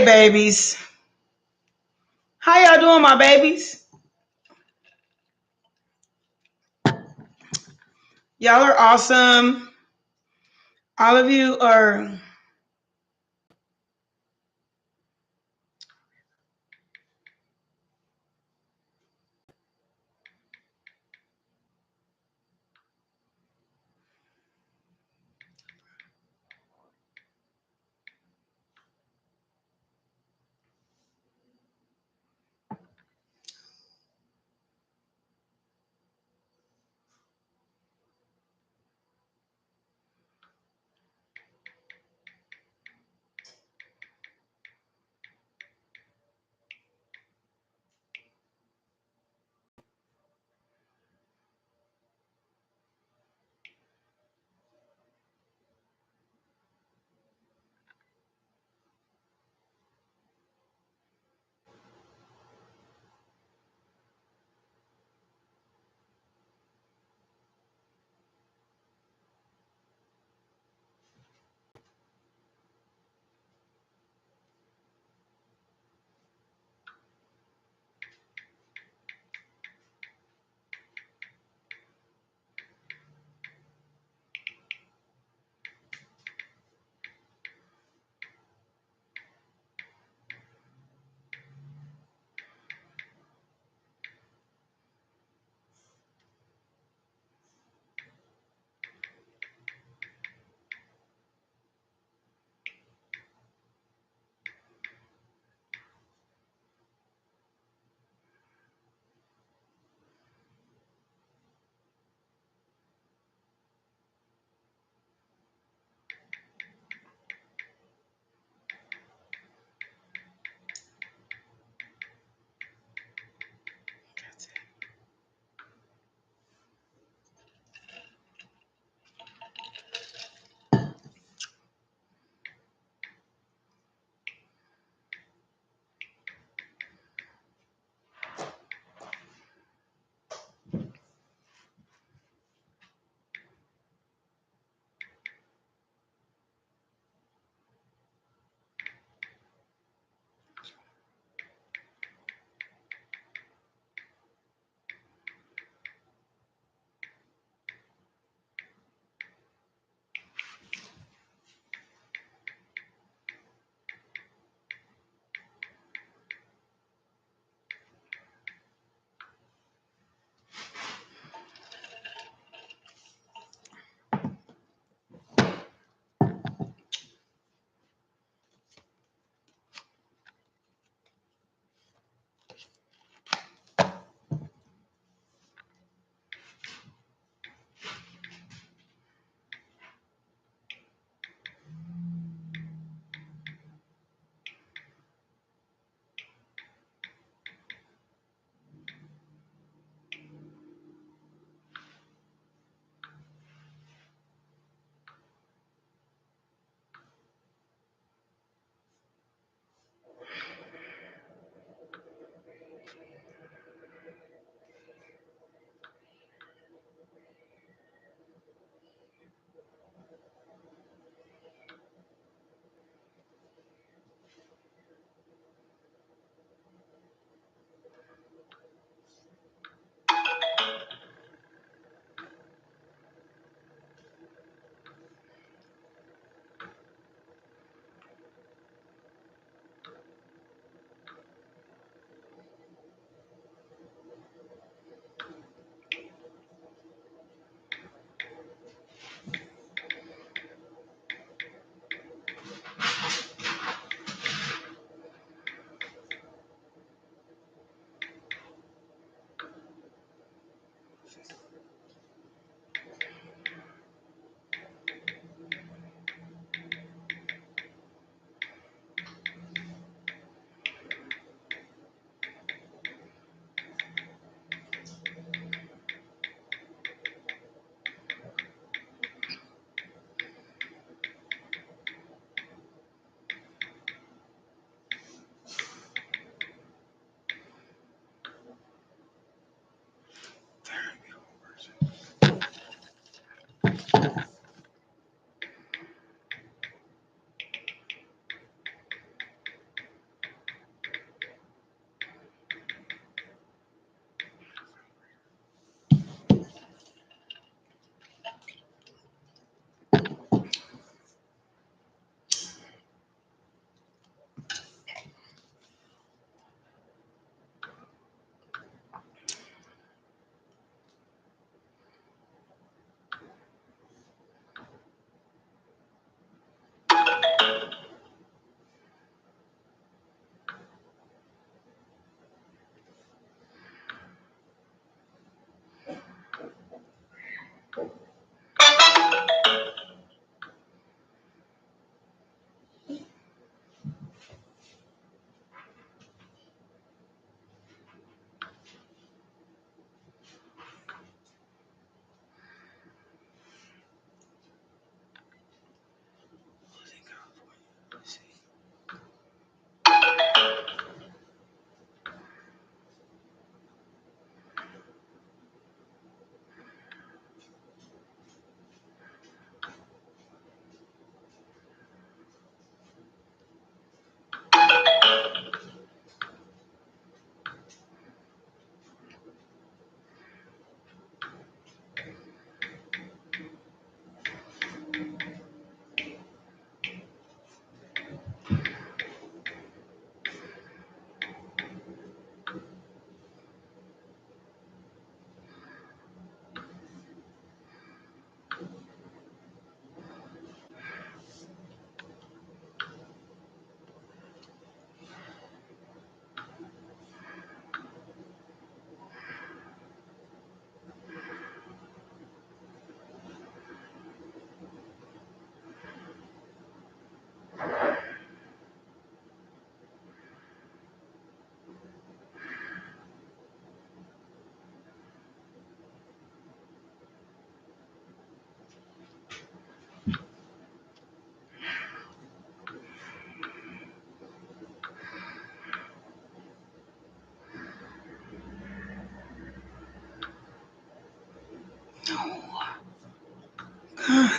babies. How y'all doing, my babies? Y'all are awesome. All of you are...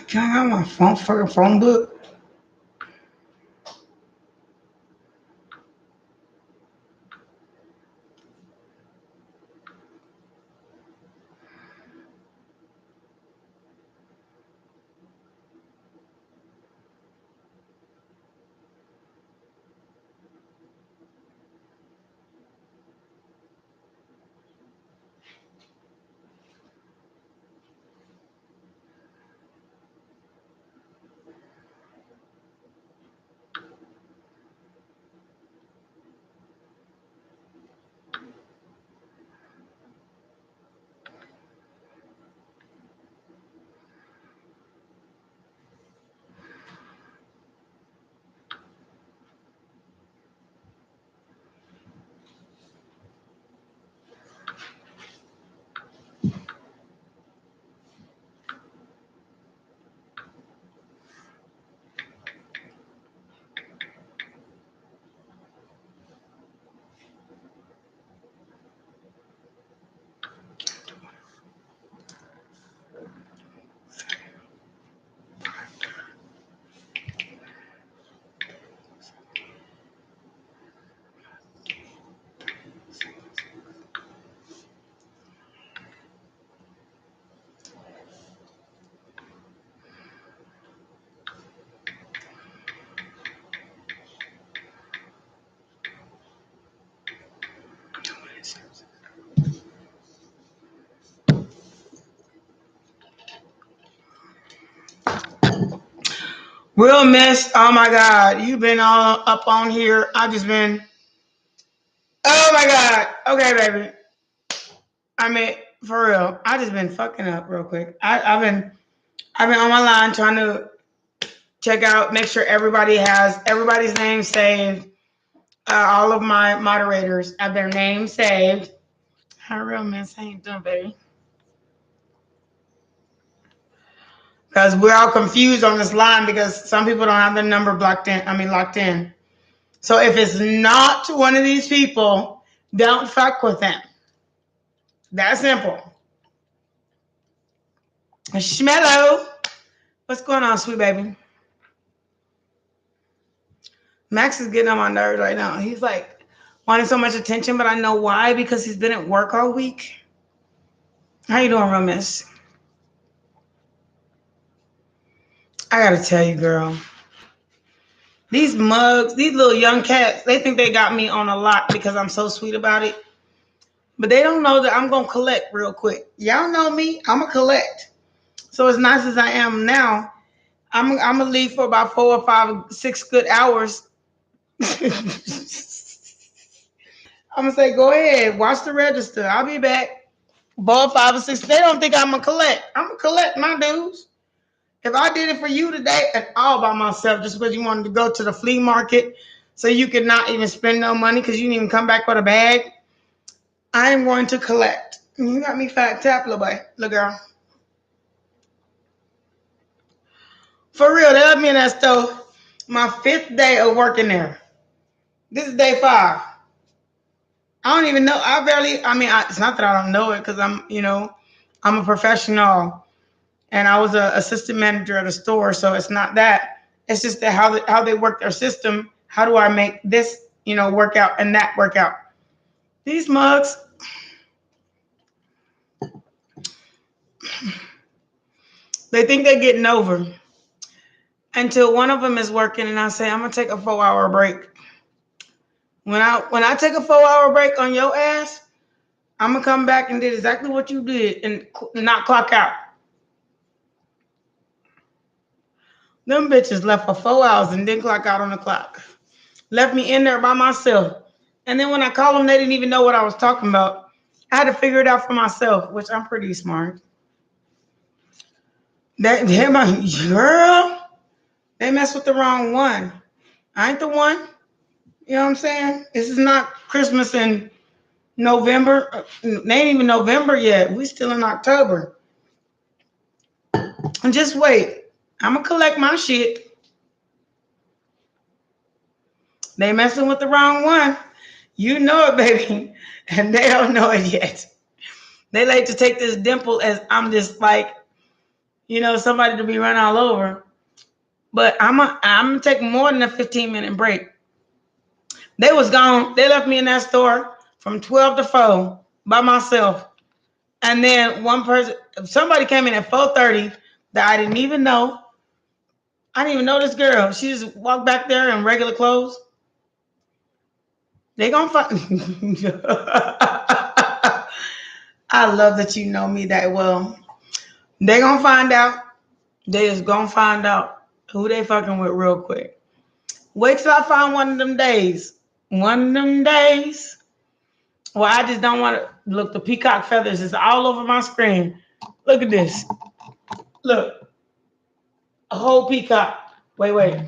Can I have my phone book? Real miss. Oh my God. You've been all up on here. I've just been. Oh my God. Okay, baby. I mean, for real. I just been fucking up real quick. I've been on my line trying to check out, make sure everybody has everybody's name saved. All of my moderators have their names saved. How real miss. How you doing, baby? Because we're all confused on this line because some people don't have their number locked in. So if it's not one of these people, don't fuck with them. That simple. Shmello. What's going on, sweet baby? Max is getting on my nerves right now. He's like wanting so much attention, but I know why, because he's been at work all week. How you doing, real miss? I gotta tell you, girl. These mugs, these little young cats, they think they got me on a lot because I'm so sweet about it. But they don't know that I'm going to collect real quick. Y'all know me. I'm going to collect. So as nice as I am now, I'm going to leave for about 4 or 5, 6 good hours. I'm going to say, go ahead. Watch the register. I'll be back. 4 or 5 or 6. They don't think I'm going to collect. I'm going to collect my dues. If I did it for you today and all by myself just because you wanted to go to the flea market so you could not even spend no money because you didn't even come back with a bag, I am going to collect. You got me fat tap, little boy. Little girl. For real, they left me in that store my 5th day of working there. This is day 5. I don't even know. It's not that I don't know it because I'm a professional and I was an assistant manager at a store. So it's not that. It's just that how they work their system. How do I make this, work out and that work out? These mugs. They think they're getting over until one of them is working and I say, I'm going to take a 4-hour break. When I take a 4-hour break on your ass, I'm going to come back and do exactly what you did and not clock out. Them bitches left for 4 hours and didn't clock out on the clock. Left me in there by myself. And then when I called them, they didn't even know what I was talking about. I had to figure it out for myself, which I'm pretty smart. Girl, they messed with the wrong one. I ain't the one. You know what I'm saying? This is not Christmas in November. It ain't even November yet. We still in October. And just wait. I'm going to collect my shit. They messing with the wrong one. You know it, baby. And they don't know it yet. They like to take this dimple as I'm just like, you know, somebody to be run all over. But I'm gonna take more than a 15-minute break. They was gone. They left me in that store from 12 to 4 by myself. And then one person, somebody came in at 4:30 that I didn't even know. I didn't even know this girl. She just walked back there in regular clothes. They gonna find. I love that you know me that well. They gonna find out. They is gonna find out who they fucking with real quick. Wait till I find one of them days. One of them days. Well, I just don't want to look. The peacock feathers is all over my screen. Look at this. Look, a whole peacock. Wait.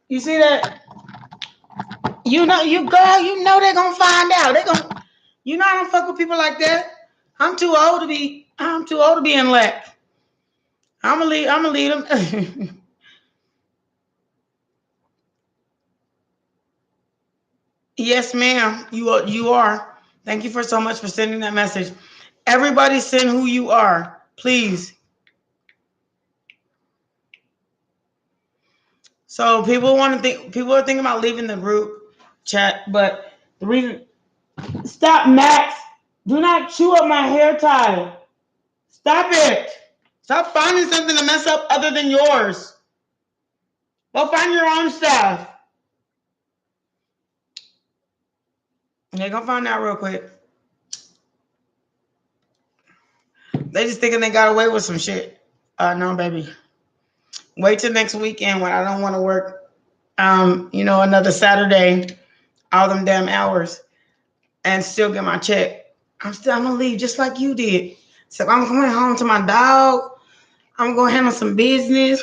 You see that? You know, you girl. You know they're gonna find out. They gonna. You know I don't fuck with people like that. I'm too old to be. I'm too old to be in lack. I'm gonna leave them. Yes, ma'am. You are. Thank you for so much for sending that message. Everybody send who you are, please. So people are thinking about leaving the group chat, but the reason stop, Max. Do not chew up my hair tie. Stop it. Stop finding something to mess up other than yours. Go find your own stuff. Okay, go find out real quick. They just thinking they got away with some shit. No, baby. Wait till next weekend when I don't want to work. Another Saturday, all them damn hours, and still get my check. I'm gonna leave just like you did. So I'm going home to my dog. I'm gonna handle some business.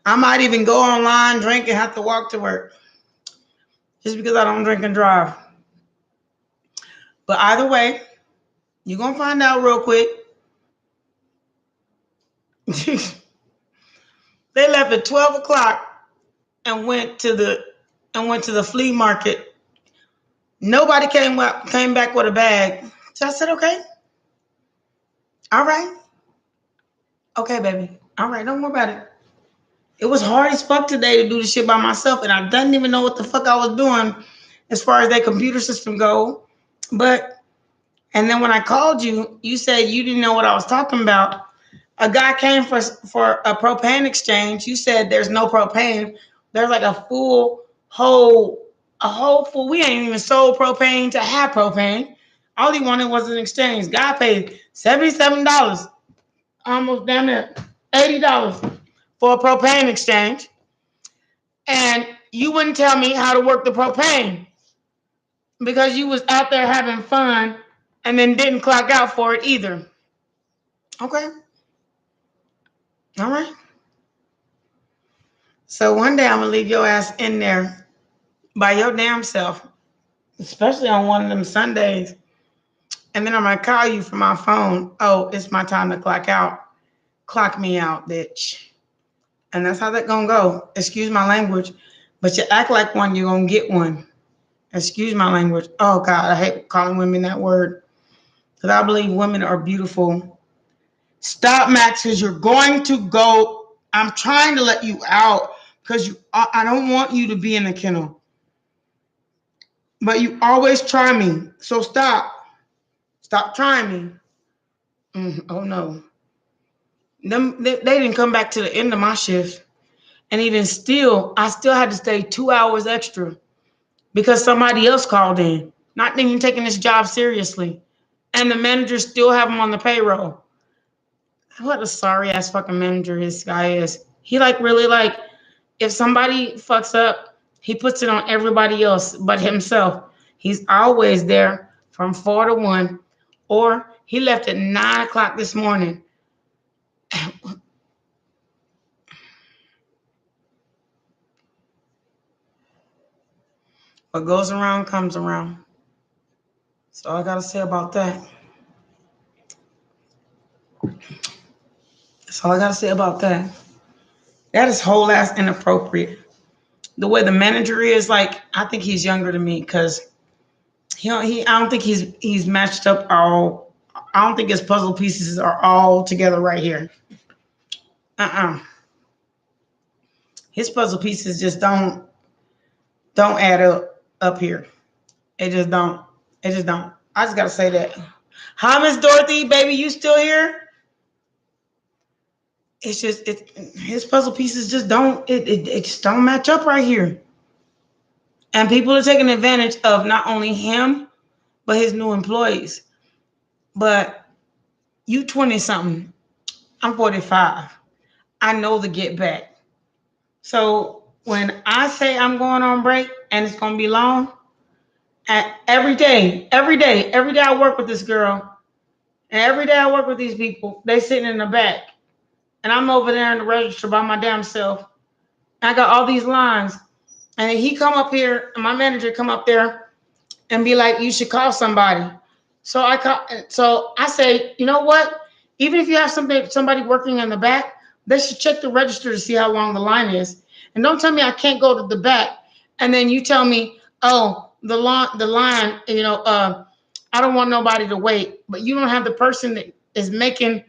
I might even go online, drink, and have to walk to work. Just because I don't drink and drive. But either way, you're gonna find out real quick. They left at 12 o'clock and went to the flea market. Nobody came back with a bag. So I said, okay. All right. Okay, baby. All right, don't worry about it. It was hard as fuck today to do this shit by myself, and I didn't even know what the fuck I was doing as far as that computer system go. And then when I called you, you said you didn't know what I was talking about. A guy came for a propane exchange. You said there's no propane. There's like a full we ain't even sold propane to have propane. All he wanted was an exchange. Guy paid $77, almost damn near $80 for a propane exchange. And you wouldn't tell me how to work the propane because you was out there having fun and then didn't clock out for it either. Okay. All right. So one day I'm going to leave your ass in there by your damn self, especially on one of them Sundays. And then I'm going to call you from my phone. Oh, it's my time to clock out. Clock me out, bitch. And that's how that going to go. Excuse my language. But you act like one, you're going to get one. Excuse my language. Oh, God, I hate calling women that word. Because I believe women are beautiful. Stop, Max, because you're going to go. I'm trying to let you out because I don't want you to be in the kennel. But you always try me. So stop. Stop trying me. Oh, no. They didn't come back to the end of my shift. And even still, I still had to stay 2 hours extra because somebody else called in, not even taking this job seriously. And the manager still have him on the payroll. What a sorry ass fucking manager this guy is. He really if somebody fucks up, he puts it on everybody else but himself. He's always there from 4 to 1. Or he left at 9 o'clock this morning. What goes around comes around. That's all I gotta say about that. That's all I gotta say about that. That is whole ass inappropriate. The way the manager is, I think he's younger than me because I don't think he's matched up all I don't think his puzzle pieces are all together right here. His puzzle pieces just don't add up here. It just don't. It just don't. I just gotta say that. Hi, Miss Dorothy, baby, you still here? It's just his puzzle pieces just don't it just don't match up right here. And people are taking advantage of not only him, but his new employees. But you 20 something, I'm 45. I know the get back. So when I say I'm going on break and it's gonna be long, and every day I work with this girl, and every day I work with these people, they sitting in the back. And I'm over there in the register by my damn self. I got all these lines. And then he come up here, and my manager come up there and be like, you should call somebody. So I say, you know what? Even if you have somebody working in the back, they should check the register to see how long the line is. And don't tell me I can't go to the back. And then you tell me, oh, the line, I don't want nobody to wait. But you don't have the person that is making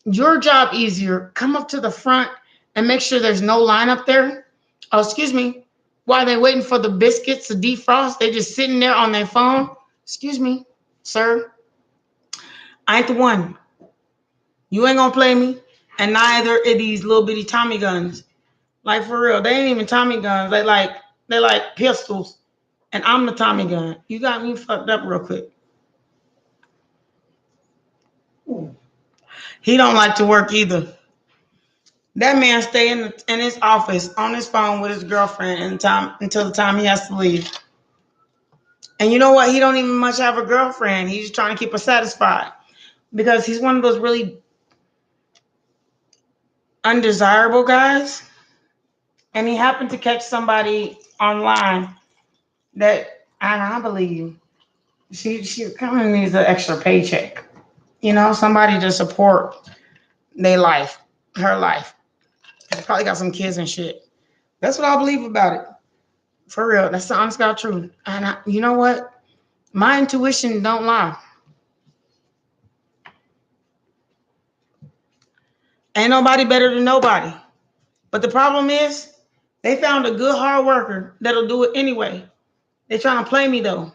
your job easier. Come up to the front and make sure there's no line up there. Oh, excuse me. While they're waiting for the biscuits to defrost, they just sitting there on their phone. Excuse me, sir. I ain't the one. You ain't gonna play me. And neither are these little bitty Tommy guns. Like for real, they ain't even Tommy guns. They like pistols. And I'm the Tommy gun. You got me fucked up real quick. He don't like to work either. That man stay in his office on his phone with his girlfriend until the time he has to leave. And you know what? He don't even much have a girlfriend. He's just trying to keep her satisfied because he's one of those really undesirable guys. And he happened to catch somebody online that, and I believe she kind of needs an extra paycheck. Somebody to support their life, her life. She probably got some kids and shit. That's what I believe about it. For real. That's the honest God truth. And you know what? My intuition don't lie. Ain't nobody better than nobody. But the problem is, they found a good hard worker that'll do it anyway. They're trying to play me though.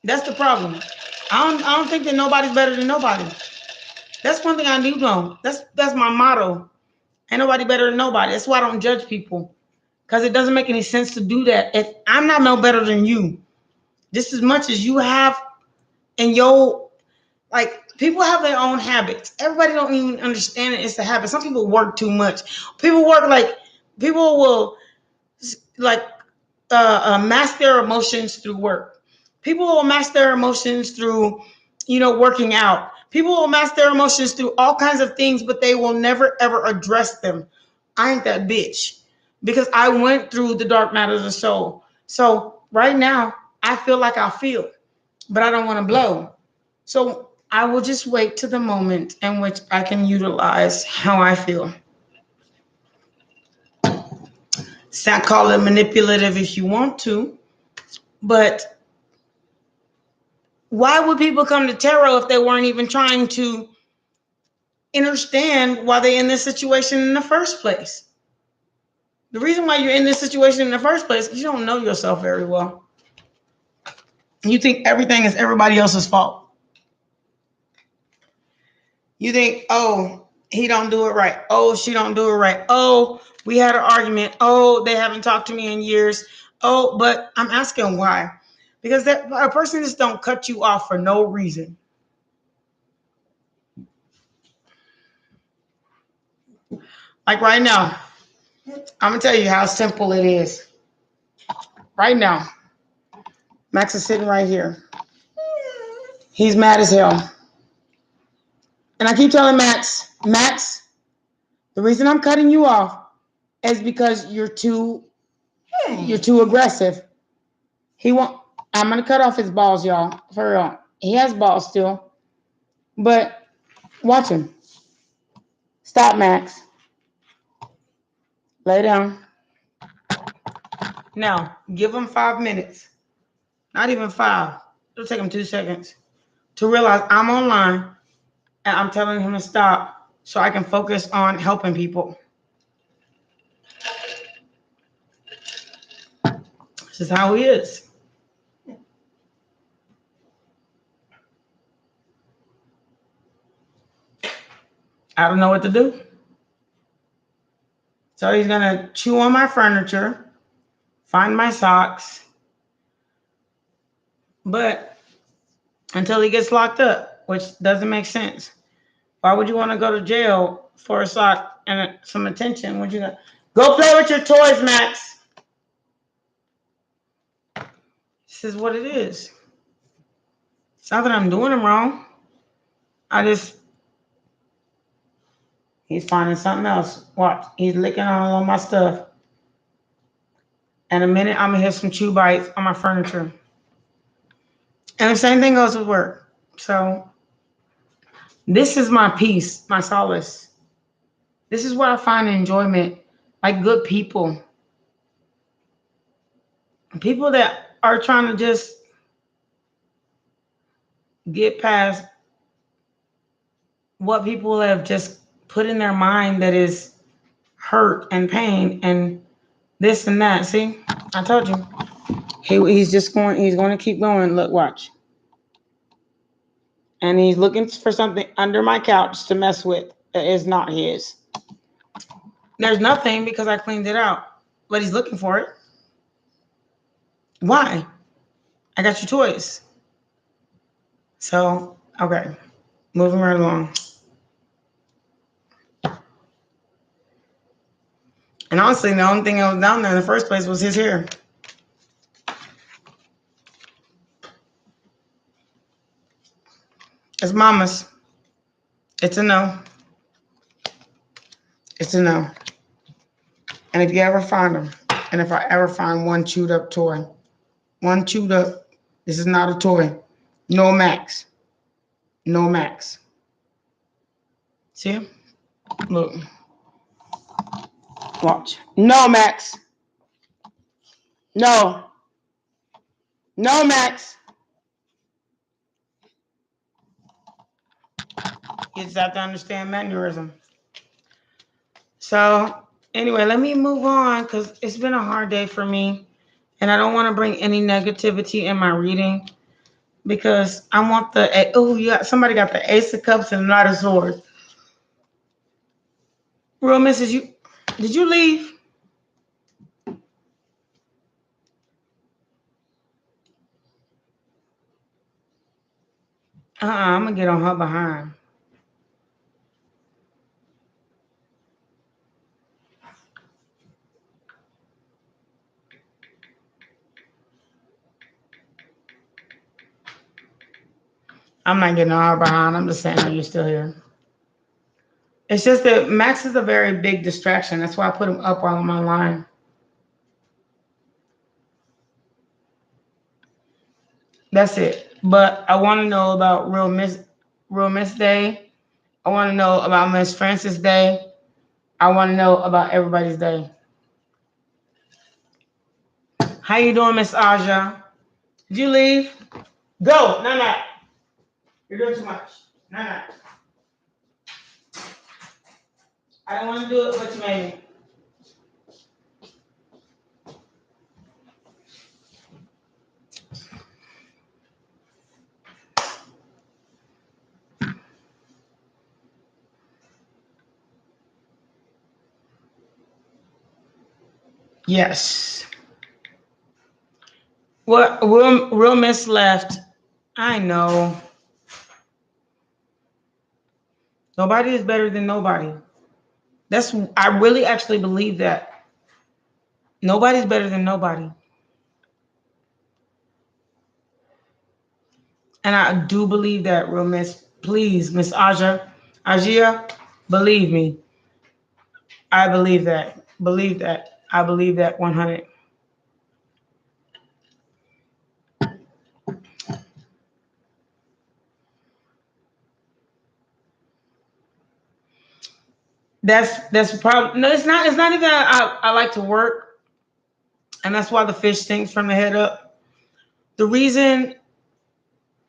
That's the problem. I don't think that nobody's better than nobody. That's one thing I do know. That's my motto. Ain't nobody better than nobody. That's why I don't judge people. Because it doesn't make any sense to do that. If I'm not no better than you, just as much as you have in your, like, people have their own habits. Everybody don't even understand it. It's a habit. Some people work too much. People will mask their emotions through work. People will mask their emotions through, working out. People will mask their emotions through all kinds of things, but they will never, ever address them. I ain't that bitch because I went through the dark night of the soul. So right now, I feel like I feel, but I don't want to blow. So I will just wait to the moment in which I can utilize how I feel. Call it manipulative if you want to, but why would people come to tarot if they weren't even trying to understand why they're in this situation in the first place? The reason why you're in this situation in the first place is you don't know yourself very well. You think everything is everybody else's fault. You think, oh, he don't do it right. Oh, she don't do it right. Oh, we had an argument. Oh, they haven't talked to me in years. Oh, but I'm asking why. Because a person just don't cut you off for no reason. Like right now, I'm going to tell you how simple it is. Right now, Max is sitting right here. He's mad as hell. And I keep telling Max, the reason I'm cutting you off is because you're too aggressive. I'm going to cut off his balls, y'all. For real. He has balls still. But watch him. Stop, Max. Lay down. Now, give him 5 minutes. Not even 5. It'll take him 2 seconds. to realize I'm online and I'm telling him to stop so I can focus on helping people. This is how he is. I don't know what to do. So he's going to chew on my furniture, find my socks. But until he gets locked up, which doesn't make sense. Why would you want to go to jail for a sock and some attention? Would you go play with your toys, Max? This is what it is. It's not that I'm doing him wrong. He's finding something else. Watch. He's licking all my stuff. In a minute, I'm going to hear some chew bites on my furniture. And the same thing goes with work. So this is my peace, my solace. This is where I find enjoyment, like good people. People that are trying to just get past what people have just put in their mind that is hurt and pain and this and that. See, I told you. He's going to keep going. Look, watch. And he's looking for something under my couch to mess with that is not his. There's nothing because I cleaned it out, but he's looking for it. Why? I got your toys. So, okay. Moving right along. And honestly, the only thing that was down there in the first place was his hair. It's mama's. It's a no. It's a no. And if you ever find them, and if I ever find one chewed up toy, this is not a toy. No Max. No Max. See him? Look. Watch. No Max. No. No Max. You just have to understand mannerism. So anyway, let me move on because it's been a hard day for me. And I don't want to bring any negativity in my reading because I want somebody got the Ace of Cups and the Knight of Swords. Real Mrs. Did you leave? I'm going to get on her behind. I'm not getting on her behind. I'm just saying, are you still here? It's just that Max is a very big distraction. That's why I put him up while I'm online. That's it. But I want to know about Real Miss Day. I want to know about Miss Francis Day. I want to know about everybody's day. How you doing, Miss Aja? Did you leave? Go. No. You're doing too much. No. I don't want to do it, but you made me. Yes. What? Real Miss left. I know. Nobody is better than nobody. I really actually believe that. Nobody's better than nobody. And I do believe that, Real Miss. Please, Miss Ajia, believe me. I believe that. Believe that. I believe that 100. That's probably no. It's not even that I like to work, and that's why the fish stinks from the head up. The reason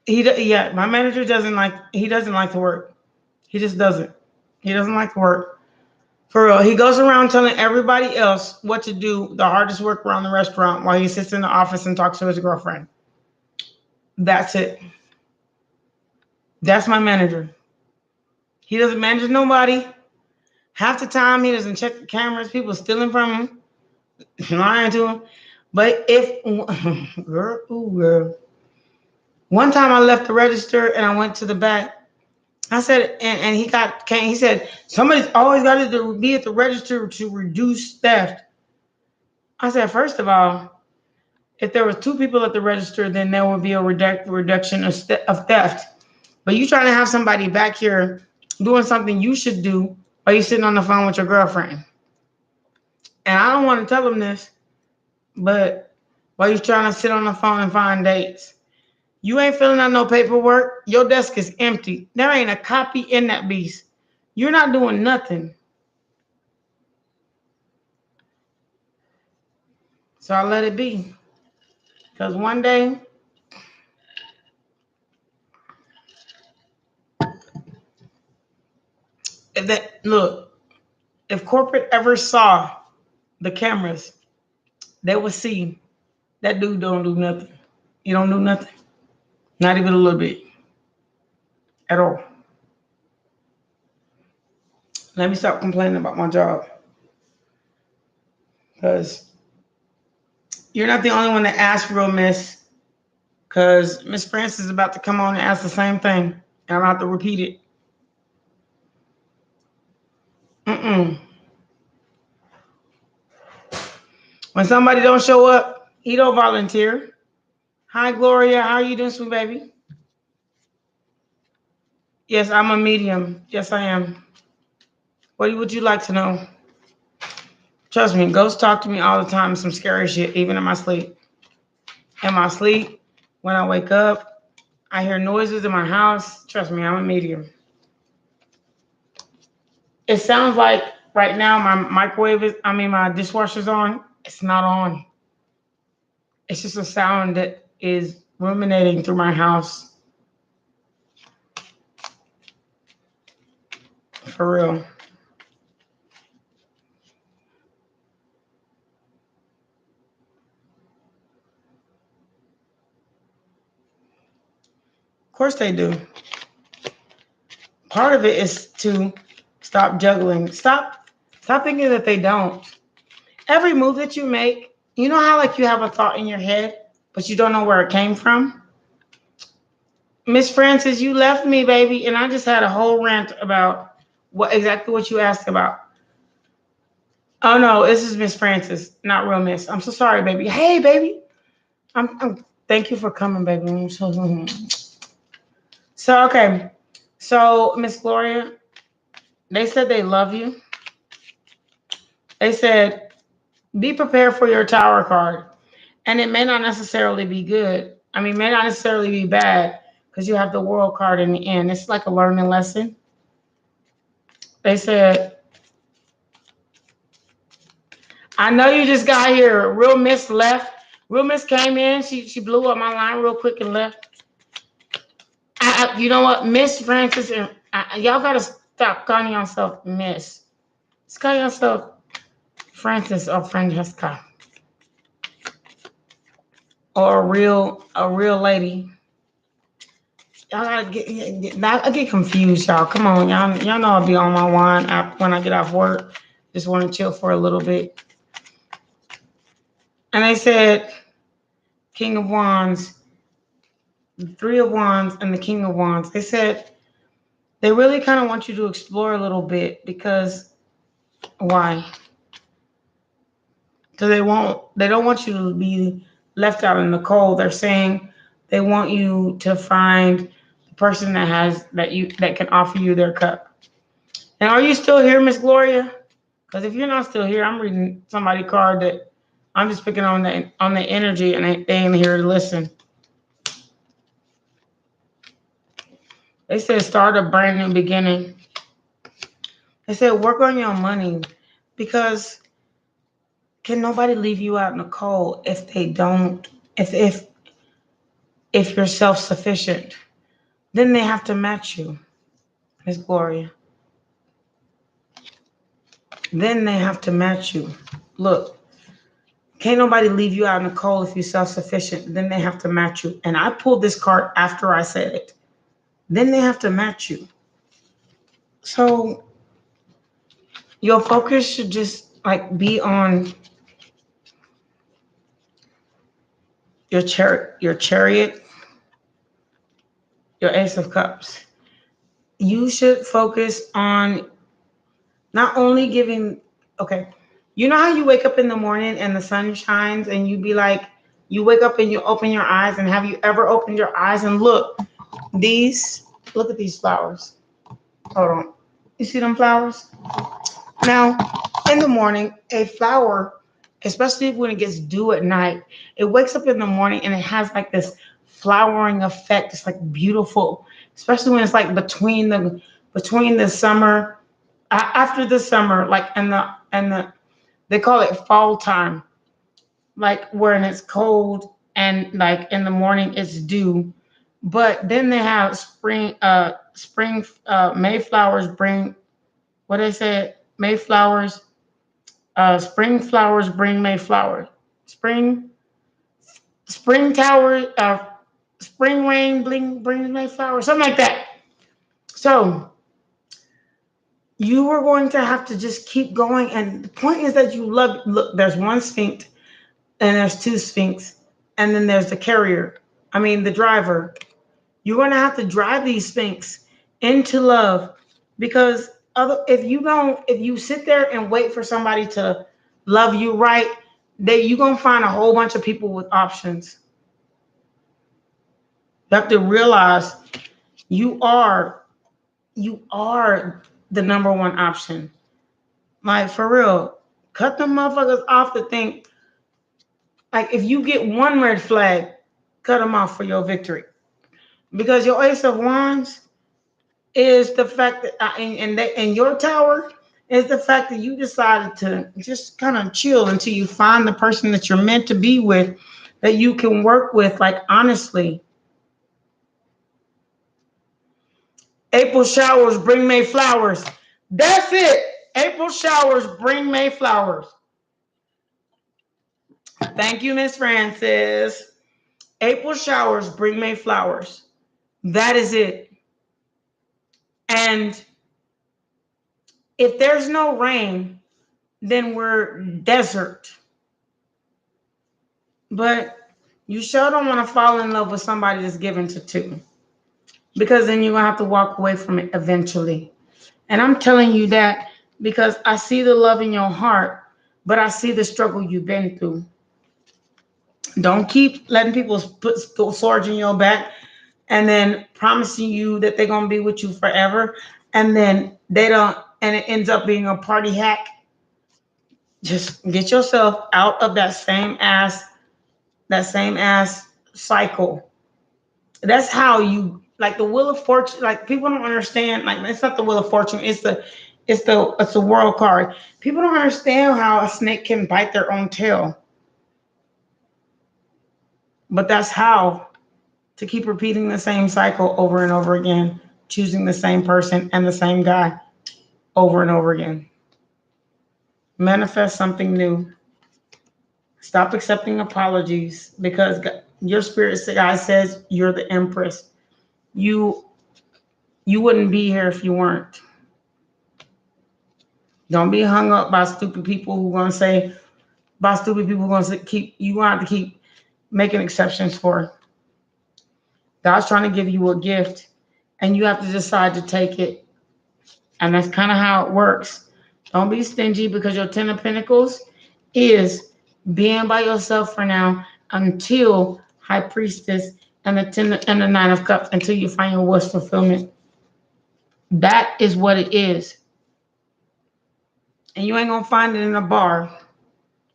Yeah, my manager doesn't like to work. He just doesn't. He doesn't like to work. For real. He goes around telling everybody else what to do, the hardest work around the restaurant, while he sits in the office and talks to his girlfriend. That's it. That's my manager. He doesn't manage nobody. Half the time he doesn't check the cameras. People stealing from him, lying to him. But if girl. One time I left the register and I went to the back. I said, and he said, somebody's always got to be at the register to reduce theft. I said, first of all, if there was 2 people at the register, then there would be a reduction of theft. But you trying to have somebody back here doing something you should do while you sitting on the phone with your girlfriend. And I don't want to tell him this, but while you trying to sit on the phone and find dates, you ain't filling out no paperwork. Your desk is empty. There ain't a copy in that beast. You're not doing nothing. So I let it be. Because one day, if corporate ever saw the cameras, they would see that dude don't do nothing. He don't do nothing. Not even a little bit. At all. Let me stop complaining about my job. Because you're not the only one that asked, real miss. Because Miss Francis is about to come on and ask the same thing. And I'm about to repeat it. When somebody don't show up, he don't volunteer. Hi, Gloria. How are you doing, sweet baby? Yes, I'm a medium. Yes, I am. What would you like to know? Trust me, ghosts talk to me all the time. Some scary shit, even in my sleep. In my sleep, when I wake up, I hear noises in my house. Trust me, I'm a medium. It sounds like right now my dishwasher's on. It's not on. It's just a sound that is ruminating through my house. For real. Of course they do. Part of it is to stop juggling. Stop thinking that they don't. Every move that you make, you know how like you have a thought in your head, but you don't know where it came from? Miss Francis, you left me, baby, and I just had a whole rant about exactly what you asked about. Oh no, this is Miss Francis, not real Miss. I'm so sorry, baby. Hey, baby. I'm thank you for coming, baby. So okay. So Miss Gloria, they said they love you. They said, be prepared for your Tower card. And it may not necessarily be good. I mean, may not necessarily be bad because you have the World card in the end. It's like a learning lesson. They said, I know you just got here. Real Miss left. Real Miss came in. She blew up my line real quick and left. You know what? Miss Francis, and y'all got to stop calling yourself Miss. Just call yourself Francis or Francesca. Or a real lady. Y'all gotta I get confused, y'all. Come on, y'all know I'll be on my wine when I get off work. Just want to chill for a little bit. And they said, King of Wands, the Three of Wands, and the King of Wands. They said they really kind of want you to explore a little bit because why? Because they don't want you to be left out in the cold. They're saying they want you to find the person that can offer you their cup. And are you still here, Miss Gloria? Because if you're not still here, I'm reading somebody's card that I'm just picking on the energy, and they ain't here to listen. They said start a brand new beginning. They said work on your money because can nobody leave you out in the cold if they don't? If if you're self-sufficient, then they have to match you, Miss Gloria. Then they have to match you. Look, can't nobody leave you out in the cold if you're self-sufficient. Then they have to match you. And I pulled this card after I said it. Then they have to match you. So your focus should just like be on your chariot, your Ace of Cups. You should focus on not only giving, okay, you know how you wake up in the morning and the sun shines and you be like, you wake up and you open your eyes, and have you ever opened your eyes and look at these flowers. Hold on. You see them flowers? Now, in the morning, a flower, especially when it gets dew at night, it wakes up in the morning and it has like this flowering effect. It's like beautiful, especially when it's like between the summer, after the summer, like and the they call it fall time, like when it's cold and like in the morning it's dew. But then they have Mayflowers bring, what they say, Mayflowers, spring flowers bring Mayflower, spring tower, spring rain brings Mayflower, something like that. So you are going to have to just keep going, and the point is that you love. Look, there's one Sphinx, and there's two Sphinx, and then there's the driver. You're going to have to drive these Sphinx into love, because if you sit there and wait for somebody to love you right, you're going to find a whole bunch of people with options. You have to realize you are the number one option. Like, for real, cut them motherfuckers off to think, like, if you get one red flag, cut them off for your victory. Because your Ace of Wands is the fact that, and your Tower is the fact that you decided to just kind of chill until you find the person that you're meant to be with, that you can work with, like, honestly. April showers bring May flowers. That's it. April showers bring May flowers. Thank you, Miss Francis. April showers bring May flowers. That is it. And if there's no rain, then we're desert. But you sure don't want to fall in love with somebody that's given to two, because then you're going to have to walk away from it eventually. And I'm telling you that because I see the love in your heart, but I see the struggle you've been through. Don't keep letting people put swords in your back and then promising you that they're going to be with you forever, and then they don't, and it ends up being a party hack. Just get yourself out of that same ass cycle. That's how you, like, the Wheel of Fortune. Like, people don't understand. Like, it's not the Wheel of Fortune. It's the World card. People don't understand how a snake can bite their own tail. But that's how to keep repeating the same cycle over and over again, choosing the same person and the same guy over and over again. Manifest something new. Stop accepting apologies, because your spirit guide says you're the Empress. You wouldn't be here if you weren't. Don't be hung up by stupid people who are going to say, you going to have to keep making exceptions for. God's trying to give you a gift, and you have to decide to take it. And that's kind of how it works. Don't be stingy, because your Ten of Pentacles is being by yourself for now until High Priestess and the Nine of Cups, until you find your wish fulfillment. That is what it is. And you ain't going to find it in a bar.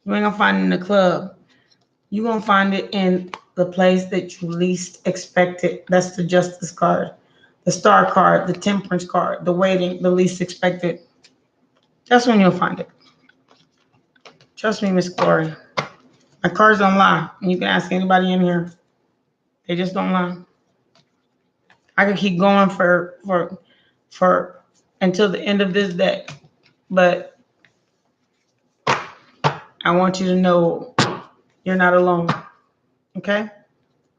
You ain't going to find it in a club. You're going to find it in the place that you least expect it. That's the Justice card, the Star card, the Temperance card, the Waiting, the least expected. That's when you'll find it. Trust me, Miss Gloria. My cards don't lie, and you can ask anybody in here. They just don't lie. I could keep going for until the end of this day, but I want you to know you're not alone. Okay?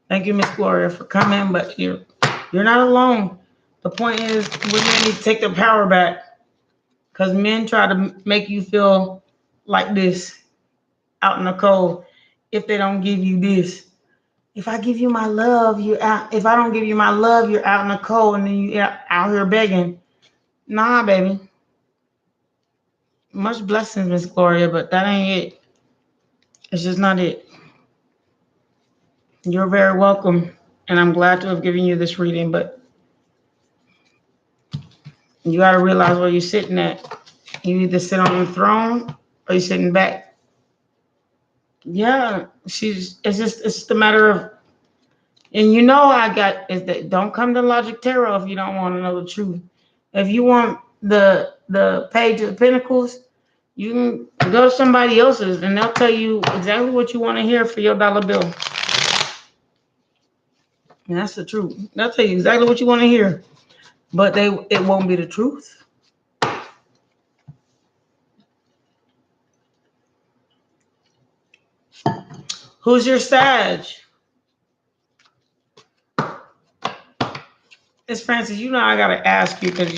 Thank you, Miss Gloria, for coming, but you're not alone. The point is, women need to take their power back, because men try to make you feel like this out in the cold if they don't give you this. If I give you my love, you're out. If I don't give you my love, you're out in the cold, and then you're out here begging. Nah, baby. Much blessings, Miss Gloria, but that ain't it. It's just not it. You're very welcome, and I'm glad to have given you this reading, but you got to realize where you're sitting at. You either sit on the throne or you're sitting back. Yeah, it's just a matter of, and you know is that don't come to Logic Tarot if you don't want to know the truth. If you want the Page of Pentacles, you can go to somebody else's and they'll tell you exactly what you want to hear for your dollar bill. And that's the truth. They'll tell you exactly what you want to hear, but it won't be the truth. Who's your Sag? It's Francis. You know I gotta ask you because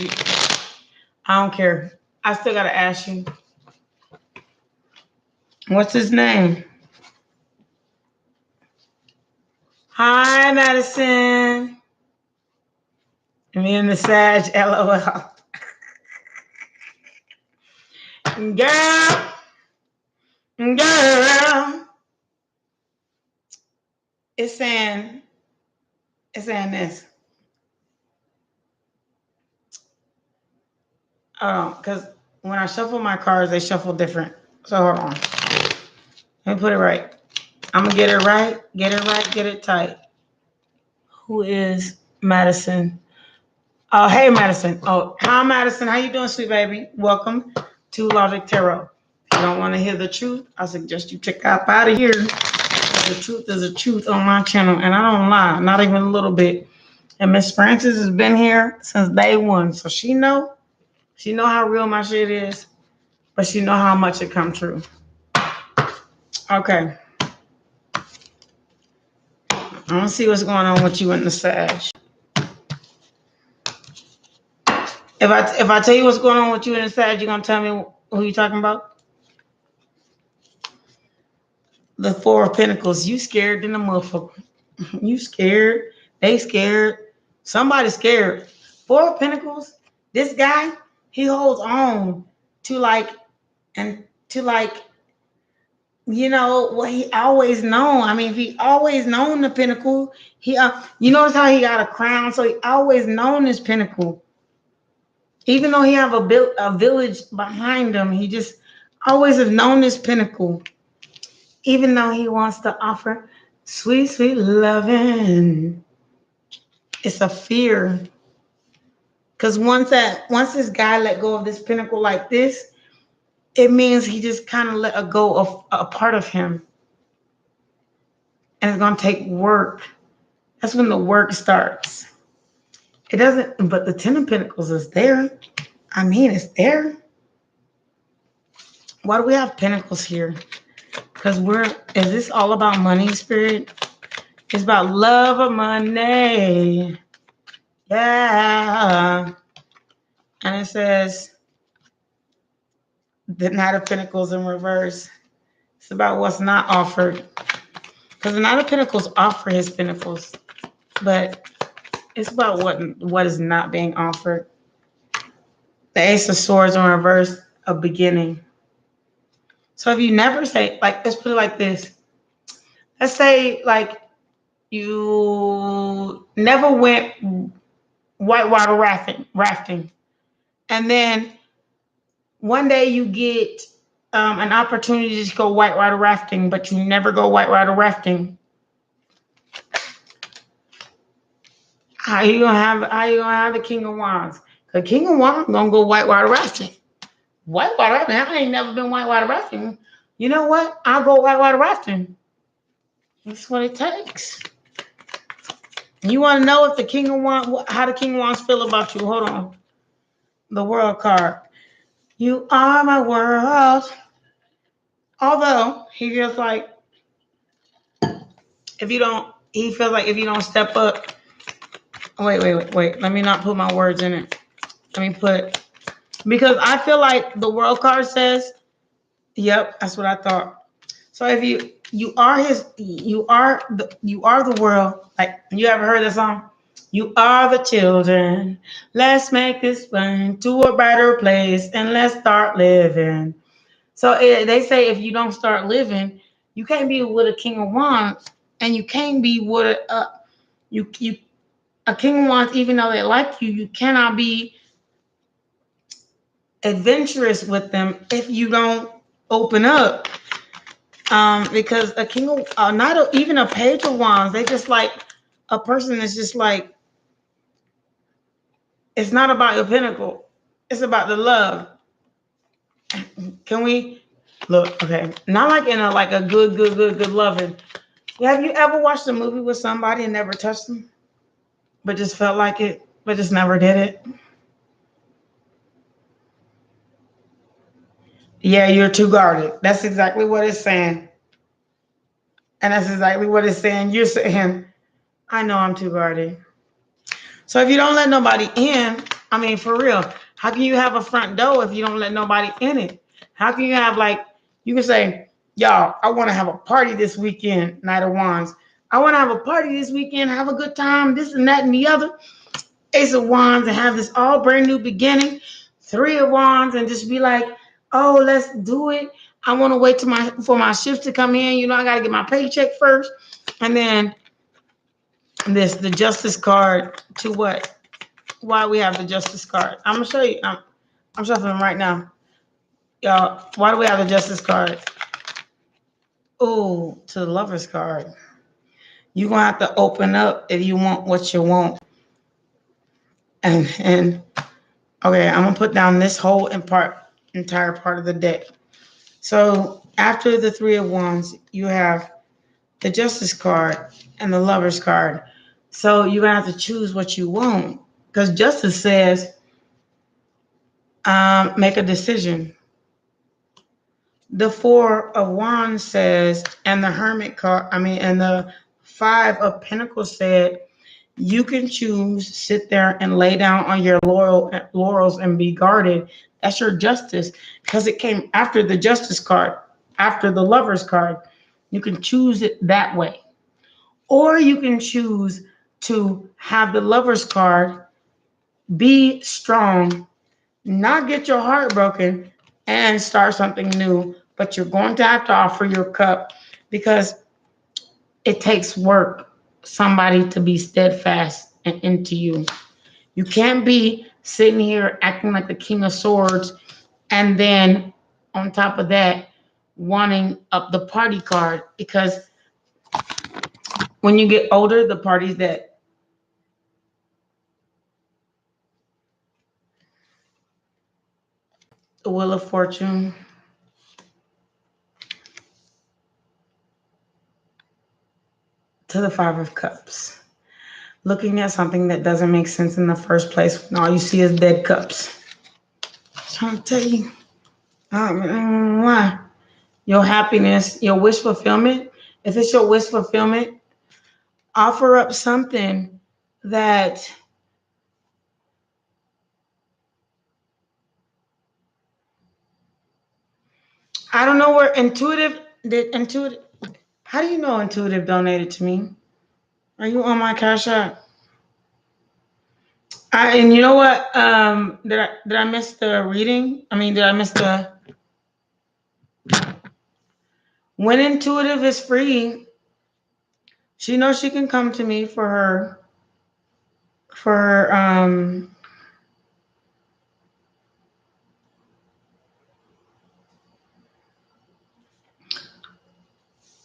I don't care. I still gotta ask you. What's his name? Hi, Madison. Me and the Sag, LOL. Girl. It's saying this. Because when I shuffle my cards, they shuffle different. So hold on. Let me put it right. I'm gonna get it right, get it tight. Who is Madison? Oh, hey, Madison. Oh, hi, Madison. How you doing, sweet baby? Welcome to Logic Tarot. If you don't want to hear the truth, I suggest you check out of here. The truth is a truth on my channel, and I don't lie, not even a little bit. And Miss Francis has been here since day one, so she know how real my shit is, but she know how much it come true. Okay. I want to see what's going on with you in the Sag. If I tell you what's going on with you in the Sag, you're gonna tell me who you talking about? The Four of Pentacles. You scared in the motherfucker. You scared. They scared. Somebody scared. Four of Pentacles. This guy, he holds on to you know what he always known. I mean, if he always known the pinnacle, he you notice how he got a crown, so he always known this pinnacle. Even though he have a village behind him, he just always have known this pinnacle. Even though he wants to offer sweet, sweet loving, it's a fear. Because once this guy let go of this pinnacle like this, it means he just kind of let go of a part of him. And it's going to take work. That's when the work starts. It doesn't, but the Ten of Pentacles is there. I mean, it's there. Why do we have Pentacles here? Because is this all about money, Spirit? It's about love or money. Yeah. And it says, the Knight of Pentacles in reverse. It's about what's not offered. Because the Knight of Pentacles offer his pentacles. But it's about what is not being offered. The Ace of Swords in reverse, a beginning. So if you never say, like, let's put it like this. Let's say, like, you never went whitewater rafting. And then one day you get an opportunity to go whitewater rafting, but you never go whitewater rafting. How you gonna have the King of Wands? The King of Wands gonna go whitewater rafting. Whitewater rafting? I ain't never been whitewater rafting. You know what? I'll go whitewater rafting. That's what it takes. You want to know if the King of Wands, how the King of Wands feel about you? Hold on. The World card. You are my world. Although he feels like he feels like if you don't step up. Wait. Let me not put my words in it. Because I feel like the World card says, yep, that's what I thought. So if you are the world. Like, you ever heard that song? You are the children. Let's make this fun to a better place and let's start living. So they say if you don't start living, you can't be with a King of Wands, and you can't be with a King of Wands. Even though they like you, you cannot be adventurous with them if you don't open up. Because a King of even a Page of Wands, they just like a person that's just like, it's not about your pinnacle, it's about the love. Can we look? Okay, not like in a good loving. Have you ever watched a movie with somebody and never touched them, but just felt like it, but just never did it? Yeah, you're too guarded. That's exactly what it's saying. And that's exactly what it's saying. You're saying, I know I'm too guarded. So if you don't let nobody in, I mean, for real, how can you have a front door if you don't let nobody in it? How can you have, like, you can say, y'all, I want to have a party this weekend, Knight of Wands. I want to have a party this weekend, have a good time, this and that and the other. Ace of Wands, and have this all brand new beginning. Three of Wands, and just be like, oh, let's do it. I want to wait for my shift to come in. You know, I got to get my paycheck first. And then the Justice card to what? Why we have the Justice card? I'm gonna show you. I'm shuffling right now, y'all. Why do we have the Justice card? Oh, to the Lovers card. You're gonna have to open up if you want what you want. And okay, I'm gonna put down this whole entire part of the deck. So after the Three of Wands, you have the Justice card and the Lovers card. So you're gonna have to choose what you want, because Justice says, make a decision. The Four of Wands says, and the Hermit card, and the Five of Pentacles said, you can choose, sit there and lay down on your laurels and be guarded. That's your Justice, because it came after the Justice card, after the Lovers card. You can choose it that way. Or you can choose to have the Lovers card, be strong, not get your heart broken, and start something new. But you're going to have to offer your cup, because it takes work, somebody to be steadfast and into you. You can't be sitting here acting like the King of Swords, and then on top of that, wanting up the party card, because when you get older, the party's dead. The Wheel of Fortune. To the Five of Cups. Looking at something that doesn't make sense in the first place when all you see is dead cups. I'm trying to tell you. Why? Your happiness, your wish fulfillment. If it's your wish fulfillment, offer up something that I don't know where intuitive did intuitive. How do you know intuitive donated to me? Are you on my Cash App? And you know what? Did I miss the reading? Did I miss the when intuitive is free? She knows she can come to me for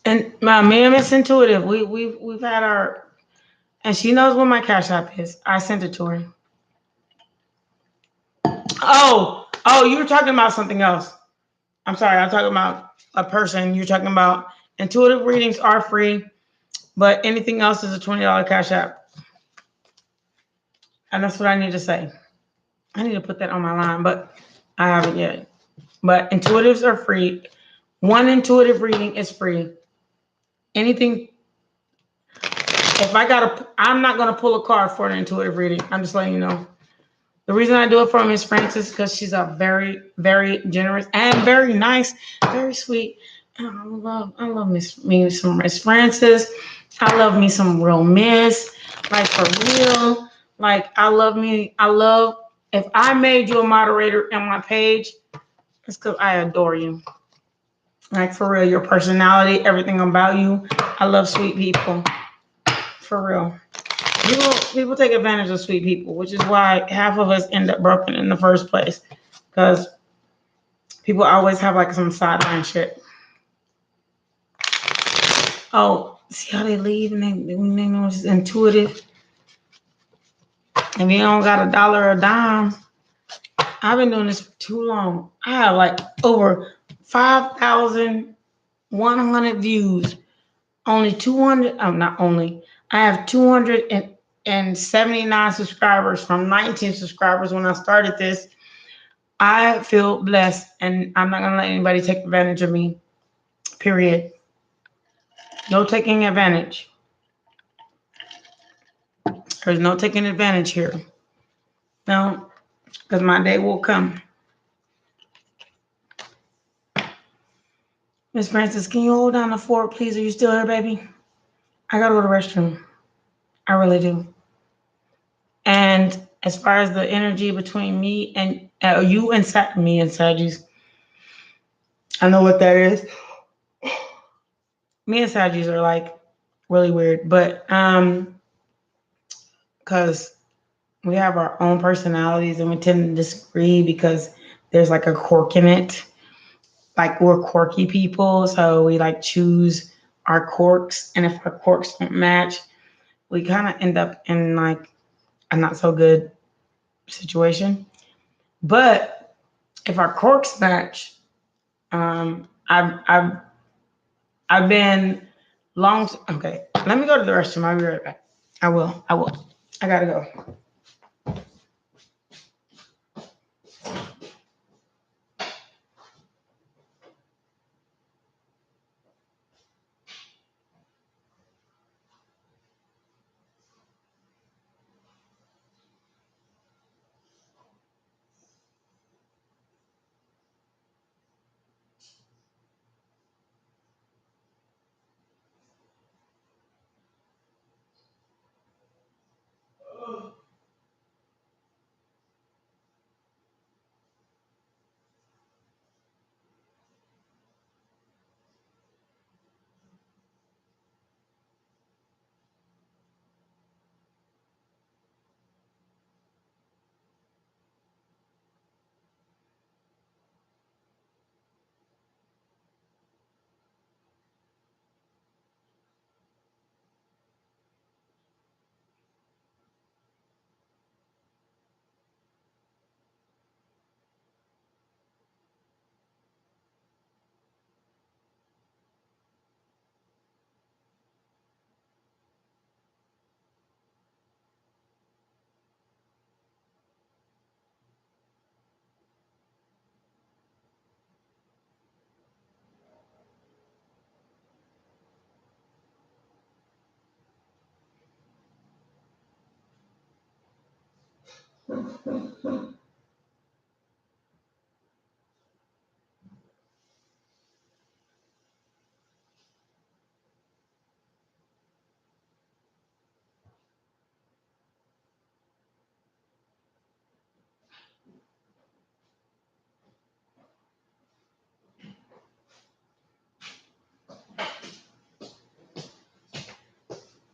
and my Miss Intuitive. We've had our, and she knows what my Cash App is. I sent it to her. Oh, you were talking about something else. I'm sorry, I'm talking about a person. You're talking about intuitive readings are free, but anything else is a $20 Cash App. And that's what I need to say. I need to put that on my line, but I haven't yet. But intuitives are free. One intuitive reading is free. Anything, I'm not going to pull a card for an intuitive reading. I'm just letting you know. The reason I do it for Miss Francis is because she's a very, very generous and very nice, very sweet. I love me some Miss Francis. I love me some real Miss, like for real. Like I love. If I made you a moderator on my page, it's because I adore you. Like for real, your personality, everything about you. I love sweet people. For real. People take advantage of sweet people, which is why half of us end up broken in the first place. Because people always have like some sideline shit. Oh, see how they leave and they know it's intuitive. If you don't got a dollar or a dime, I've been doing this for too long. I have like over 5,100 views. Only 200, not only, I have 279 subscribers from 19 subscribers when I started this. I feel blessed and I'm not going to let anybody take advantage of me. Period. No taking advantage. There's no taking advantage here. No, because my day will come. Miss Francis, can you hold down the fort, please? Are you still here, baby? I gotta go to the restroom. I really do. And as far as the energy between me and you and me and Sagittarius, I know what that is. Me and Sagittarius are like really weird, but because we have our own personalities and we tend to disagree because there's like a quirk in it. Like we're quirky people, so we like choose our quirks, and if our quirks don't match, we kind of end up in like a not so good situation. But if our quirks match, I've been long. Okay, let me go to the restroom. I'll be right back. I will. I gotta go.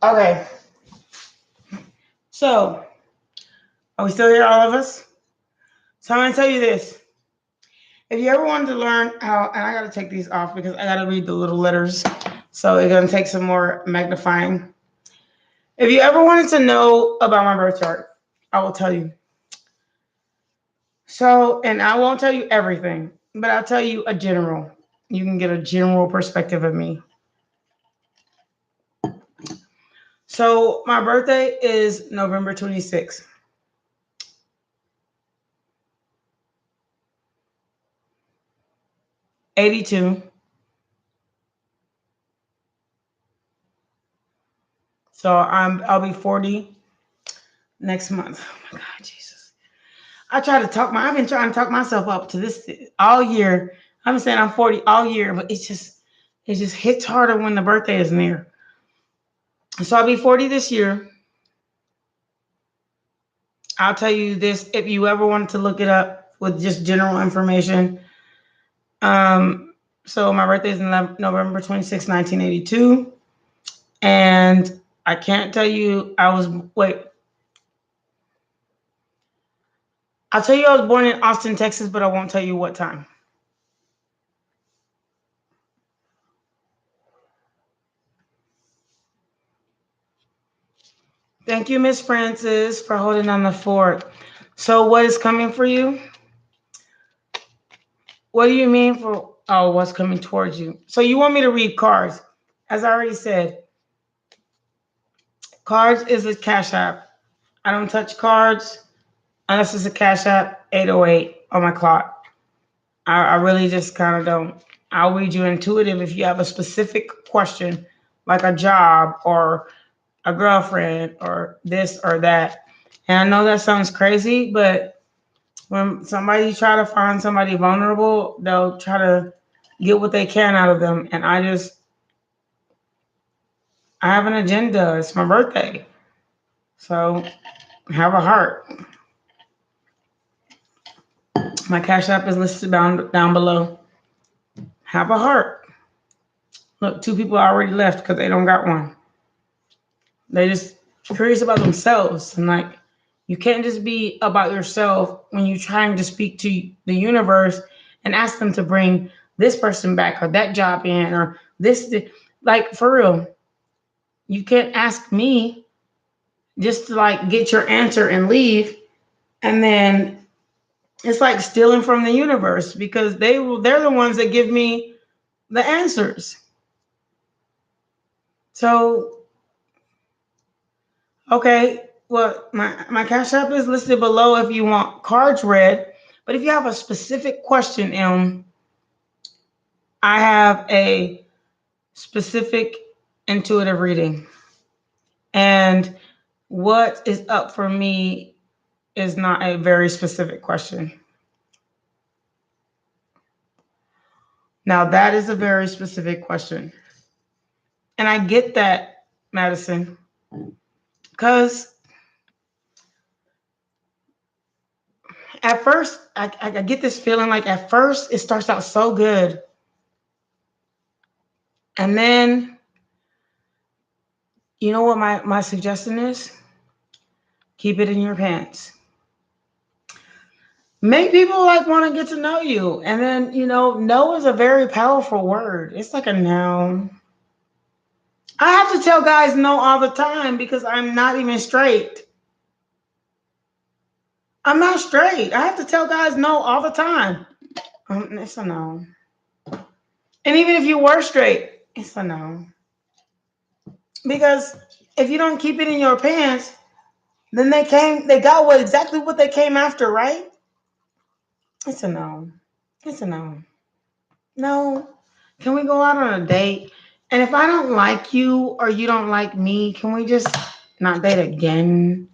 Okay. So, are we still here, all of us? So I'm gonna tell you this. If you ever wanted to learn how, and I gotta take these off because I gotta read the little letters, so it's gonna take some more magnifying. If you ever wanted to know about my birth chart, I will tell you. So, and I won't tell you everything, but I'll tell you a general. You can get a general perspective of me. So my birthday is November 26th. 82. So I'll be 40 next month. Oh my God, Jesus. I've been trying to talk myself up to this all year. I've been saying I'm 40 all year, but it just hits harder when the birthday is near. So I'll be 40 this year. I'll tell you this, if you ever wanted to look it up with just general information. So my birthday is November 26, 1982. And I can't tell you I'll tell you I was born in Austin, Texas, but I won't tell you what time. Thank you, Miss Francis, for holding down the fort. So what is coming for you? What do you mean what's coming towards you? So you want me to read cards. As I already said, cards is a cash app. I don't touch cards unless it's a cash app 808 on my clock. I really just kind of don't. I'll read you intuitive if you have a specific question, like a job or a girlfriend or this or that. And I know that sounds crazy, but when somebody try to find somebody vulnerable, they'll try to get what they can out of them. And I have an agenda. It's my birthday. So have a heart. My Cash App is listed down below. Have a heart. Look, 2 people already left because they don't got one. They just curious about themselves. And like, you can't just be about yourself when you're trying to speak to the universe and ask them to bring this person back or that job in or this. Like, for real, you can't ask me just to like get your answer and leave. And then it's like stealing from the universe because they're the ones that give me the answers. So, okay, well, my Cash App is listed below if you want cards read. But if you have a specific question, I have a specific intuitive reading. And what is up for me is not a very specific question. Now, that is a very specific question. And I get that, Madison, because at first, I get this feeling like at first it starts out so good. And then, you know what my suggestion is? Keep it in your pants. Make people like want to get to know you. And then, know is a very powerful word. It's like a noun. I have to tell guys no all the time because I'm not even straight. I'm not straight. I have to tell guys no all the time. It's a no. And even if you were straight, it's a no. Because if you don't keep it in your pants, then they got exactly what they came after, right? It's a no. It's a no. No. Can we go out on a date? And if I don't like you or you don't like me, can we just not date again?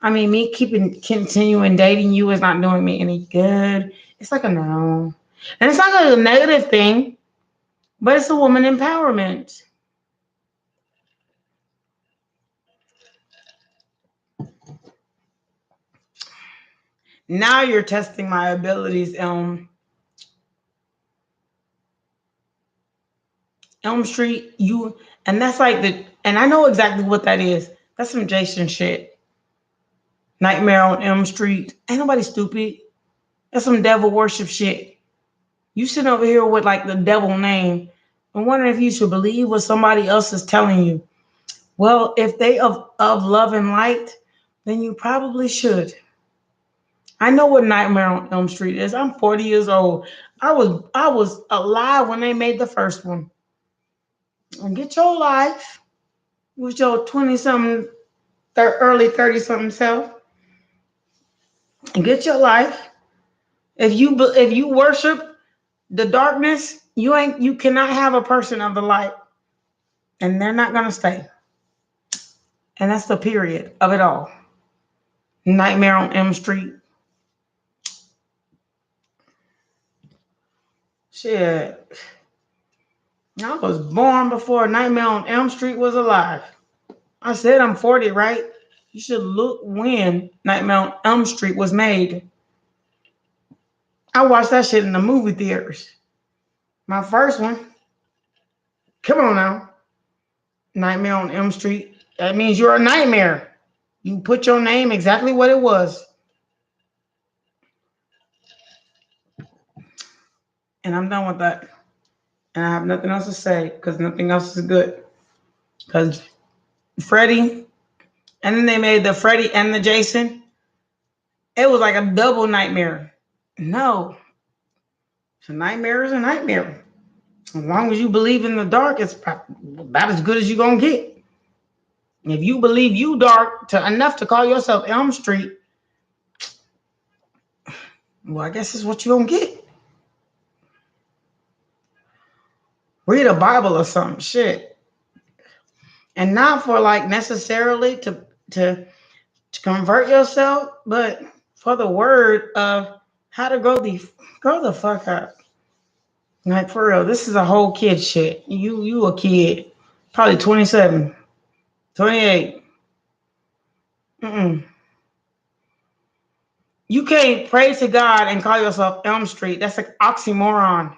I mean, me continuing dating you is not doing me any good. It's like a no. And it's not a negative thing, but it's a woman empowerment. Now you're testing my abilities, Elm Street. And that's like and I know exactly what that is. That's some Jason shit. Nightmare on Elm Street. Ain't nobody stupid. That's some devil worship shit. You sitting over here with like the devil name and wondering if you should believe what somebody else is telling you. Well, if they of love and light, then you probably should. I know what Nightmare on Elm Street is. I'm 40 years old. I was alive when they made the first one. And get your life with your 20-something, early 30-something self. And get your life. If you worship the darkness, You cannot have a person of the light and they're not gonna stay. And that's the period of it all. Nightmare on Elm Street. Shit. I was born before Nightmare on Elm Street was alive. I said I'm 40, right? You should look when Nightmare on Elm Street was made. I watched that shit in the movie theaters. My first one. Come on now. Nightmare on Elm Street. That means you're a nightmare. You put your name exactly what it was. And I'm done with that. And I have nothing else to say because nothing else is good. Because Freddy, and then they made the Freddy and the Jason. It was like a double nightmare. No. A nightmare is a nightmare. As long as you believe in the dark, it's about as good as you're going to get. If you believe you dark enough to call yourself Elm Street, well, I guess it's what you're going to get. Read a Bible or something, shit. And not for like necessarily to convert yourself, but for the word of how to grow the fuck up. Like for real, this is a whole kid shit. You a kid, probably 27, 28. You can't pray to God and call yourself Elm Street. That's an oxymoron.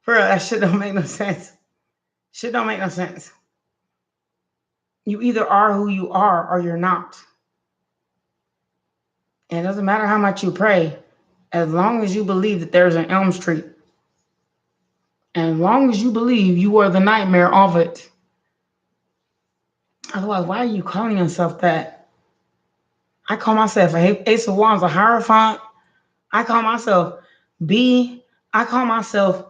For real, that shit don't make no sense. Shit don't make no sense. You either are who you are or you're not. And it doesn't matter how much you pray, as long as you believe that there's an Elm Street. And as long as you believe you are the nightmare of it. Otherwise, why are you calling yourself that? I call myself Ace of Wands, a Hierophant. I call myself B. I call myself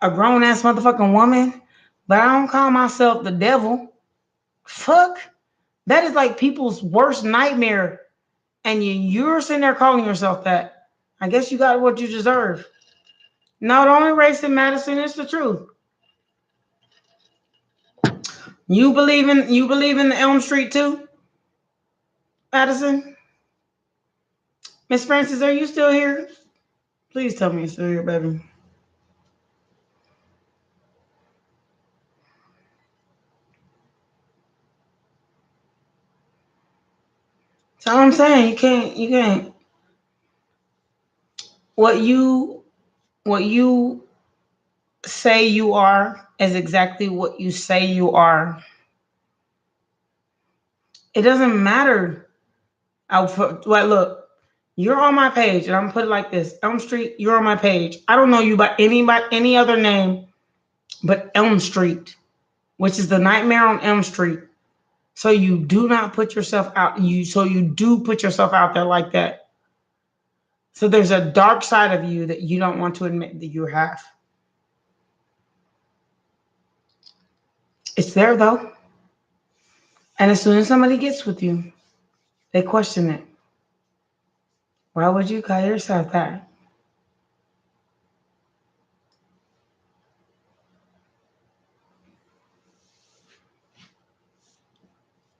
a grown-ass motherfucking woman. But I don't call myself the devil. Fuck. That is like people's worst nightmare. And you're sitting there calling yourself that. I guess you got what you deserve. No, the only race in Madison is the truth. You believe in the Elm Street too, Madison? Miss Francis, are you still here? Please tell me you're still here, baby. So I'm saying you can't. What you say you are is exactly what you say you are. It doesn't matter. Look, you're on my page, and I'm gonna put it like this: Elm Street, you're on my page. I don't know you by any other name but Elm Street, which is the nightmare on Elm Street. So you do not put yourself out. You do put yourself out there like that. So there's a dark side of you that you don't want to admit that you have. It's there though. And as soon as somebody gets with you, they question it. Why would you call yourself that?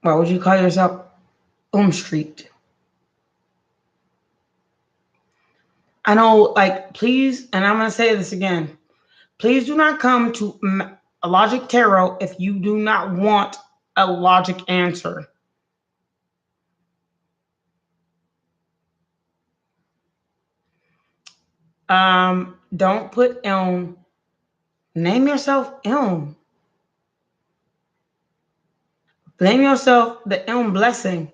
Why would you call yourself Elm Street? I know, like, please, and I'm going to say this again. Please do not come to a logic tarot if you do not want a logic answer. Don't put Elm. Name yourself Elm. Name yourself the Elm Blessing,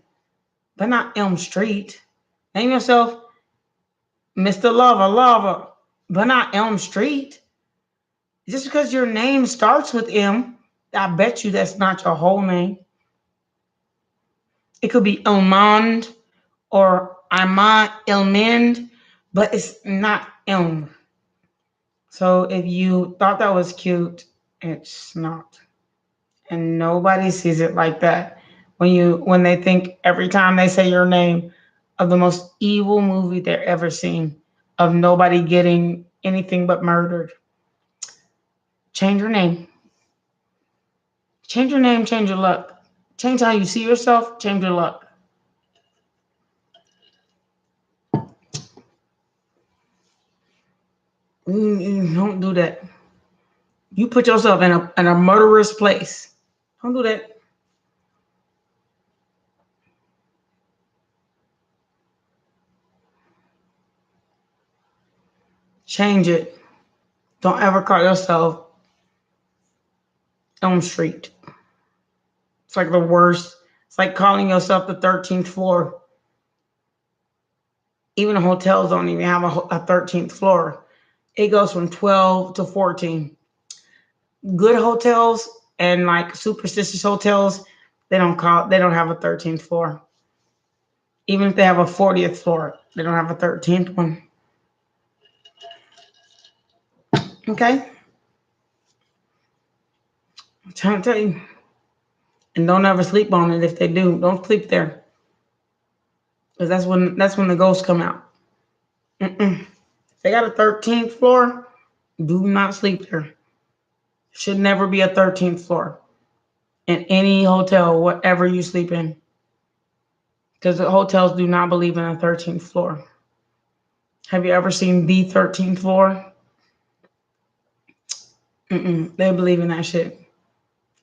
but not Elm Street. Name yourself Mr. Lava, but not Elm Street. Just because your name starts with M, I bet you that's not your whole name. It could be Elmond or Elmend, but it's not Elm. So if you thought that was cute, it's not. And nobody sees it like that. When they think every time they say your name, of the most evil movie they've ever seen, of nobody getting anything but murdered. Change your name. Change your name, change your luck. Change how you see yourself, change your luck. Don't do that. You put yourself in a murderous place. Don't do that. Change it. Don't ever call yourself Elm Street. It's like the worst. It's like calling yourself the 13th floor. Even the hotels don't even have a 13th floor. It goes from 12 to 14. Good hotels and like superstitious hotels, they don't have a 13th floor. Even if they have a 40th floor, they don't have a 13th one. Okay? I'm trying to tell you. And don't ever sleep on it. If they do, don't sleep there. Because that's when the ghosts come out. If they got a 13th floor, do not sleep there. Should never be a 13th floor in any hotel, whatever you sleep in. Because the hotels do not believe in a 13th floor. Have you ever seen the 13th floor? They believe in that shit.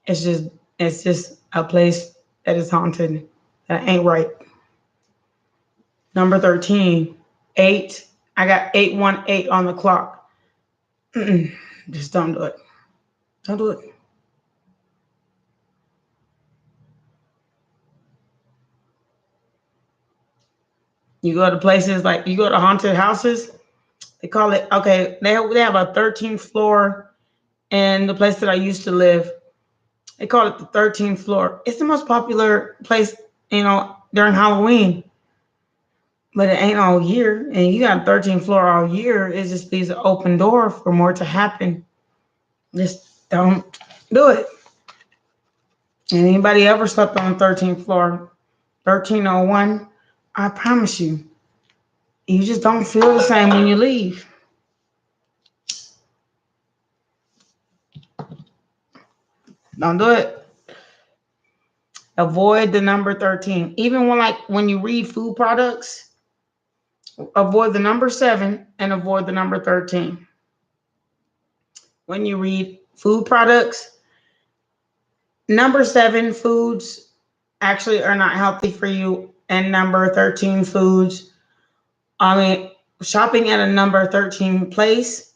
It's just a place that is haunted. That ain't right. Number 13, 8. I got 818 on the clock. Just don't do it. Don't do it. You go to places like, you go to haunted houses, they call it, okay, they have a 13th floor in the place that I used to live. They call it the 13th floor. It's the most popular place, during Halloween. But it ain't all year. And you got a 13th floor all year. It just leaves an open door for more to happen. Just don't do it. And anybody ever slept on the 13th floor, 1301, I promise you, you just don't feel the same when you leave. Don't do it. Avoid the number 13. Even when you read food products, avoid the number 7 and avoid the number 13. When you read food products, number 7 foods actually are not healthy for you, and number 13 foods, shopping at a number 13 place,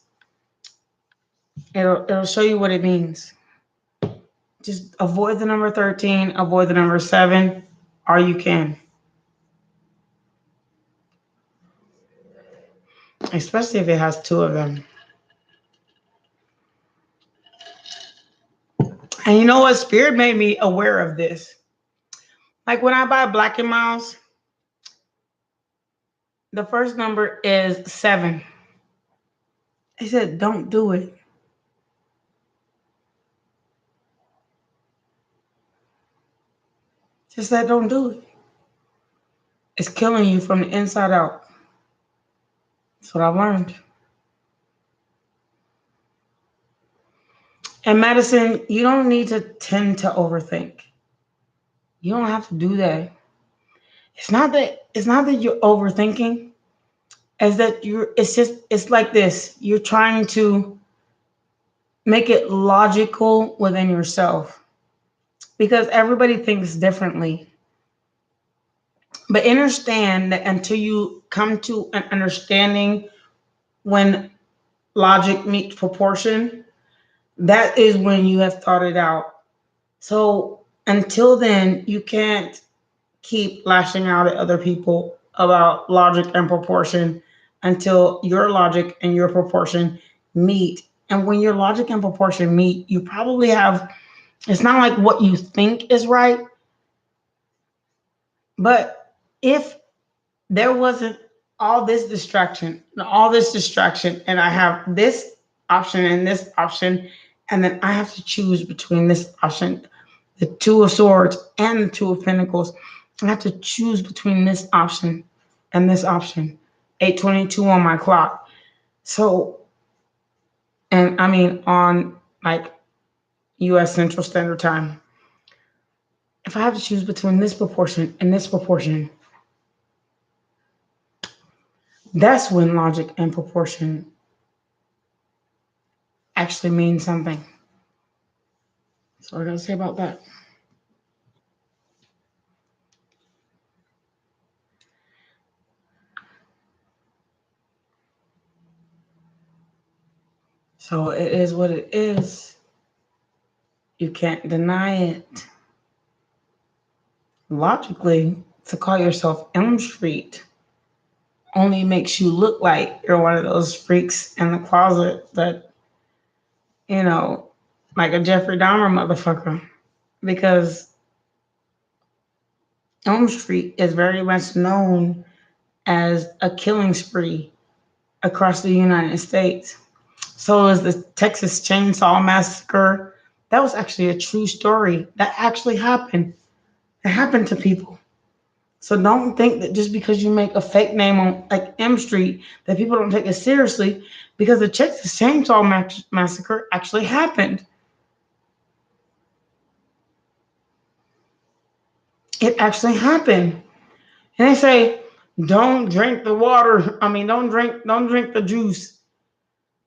it'll show you what it means. Just avoid the number 13, avoid the number 7, or you can. Especially if it has 2 of them. And you know what? Spirit made me aware of this. Like when I buy Black and Miles, the first number is 7. They said, don't do it. Just said, don't do it. It's killing you from the inside out. That's what I've learned. And medicine, you don't need to tend to overthink. You don't have to do that. It's not that you're overthinking. It's that it's like this. You're trying to make it logical within yourself. Because everybody thinks differently. But understand that until you come to an understanding when logic meets proportion, that is when you have thought it out. So until then, you can't keep lashing out at other people about logic and proportion until your logic and your proportion meet. And when your logic and proportion meet, you probably have, it's not like what you think is right, but if there wasn't all this distraction, and I have this option and this option, and then I have to choose between this option, the 2 of Swords and the 2 of Pentacles. I have to choose between this option. and this option, 8:22 on my clock. So, and I mean on like U.S. Central Standard Time. If I have to choose between this proportion and this proportion, that's when logic and proportion actually means something. That's all I gotta say about that. So it is what it is. You can't deny it. Logically, to call yourself Elm Street only makes you look like you're one of those freaks in the closet that, you know, like a Jeffrey Dahmer motherfucker. Because Elm Street is very much known as a killing spree across the United States. So is the Texas Chainsaw Massacre. That was actually a true story. That actually happened. It happened to people. So don't think that just because you make a fake name on like M Street that people don't take it seriously, because the Texas Chainsaw Massacre actually happened. It actually happened. And they say, don't drink the water. I mean, don't drink the juice.